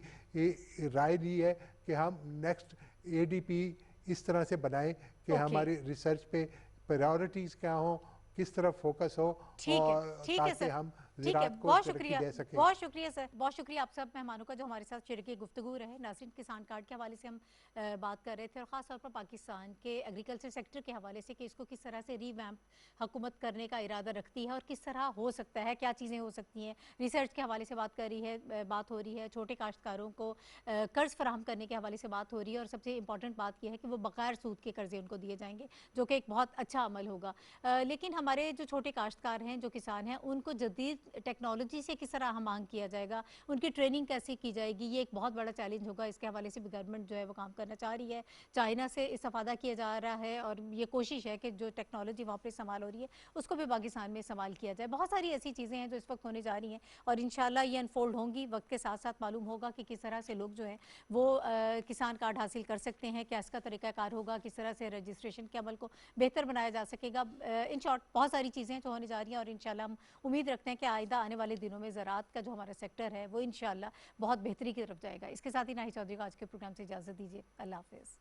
राय ली है कि हम नेक्स्ट ADP इस तरह से बनाएं कि हमारी रिसर्च पे प्रायोरिटीज़ क्या हो, किस तरफ फोकस हो और ताकि हम ज़राअत को तरक्की दे सकें। बहुत शुक्रिया सर, बहुत शुक्रिया आप सब मेहमानों का जो हमारे साथ शरीक गुफ्तगू रहे। नाज़रीन, किसान कार्ड के हवाले से हम बात कर रहे थे और ख़ास तौर पर पाकिस्तान के एग्रीकल्चर सेक्टर के हवाले से कि इसको किस तरह से रीवैम्प हुकूमत करने का इरादा रखती है और किस तरह हो सकता है, क्या चीज़ें हो सकती हैं। रिसर्च के हवाले से बात हो रही है, छोटे काश्तकारों को कर्ज़ फराहम करने के हवाले से बात हो रही है और सबसे इंपॉर्टेंट बात यह है कि वो बगैर सूद के कर्ज़े उनको दिए जाएंगे जो कि एक बहुत अच्छा अमल होगा। लेकिन हमारे जो छोटे काश्तकार हैं, जो किसान हैं, उनको जदीद टेक्नोलॉजी से किस तरह हमांग किया जाएगा, उनकी ट्रेनिंग कैसे की जाएगी, ये एक बहुत बड़ा चैलेंज होगा। इसके हवाले से भी गवर्नमेंट जो है वो काम करना चाह रही है। चाइना से इस्तेफादा किया जा रहा है और ये कोशिश है कि जो टेक्नोलॉजी वहाँ पर इस्तेमाल हो रही है उसको भी पाकिस्तान में इस्तेमाल किया जाए। बहुत सारी ऐसी चीज़ें हैं जो इस वक्त होने जा रही हैं और इंशाल्लाह ये अनफोल्ड होंगी। वक्त के साथ साथ मालूम होगा कि किस तरह से लोग जो हैं वो किसान कार्ड हासिल कर सकते हैं, क्या इसका तरीक़ाकार होगा, किस तरह से रजिस्ट्रेशन के अमल को बेहतर बनाया जा सकेगा। इन शॉर्ट बहुत सारी चीज़ें जो होने जा रही हैं और इंशाल्लाह हम उम्मीद रखते हैं कि आइंदा आने वाले दिनों में ज़राअत का जो हमारा सेक्टर है वो इंशाल्लाह बहुत बेहतरी की तरफ जाएगा। इसके साथ ही नाहिद चौधरी को आज के प्रोग्राम से इजाज़त दीजिए। अल्लाह हाफ़िज़।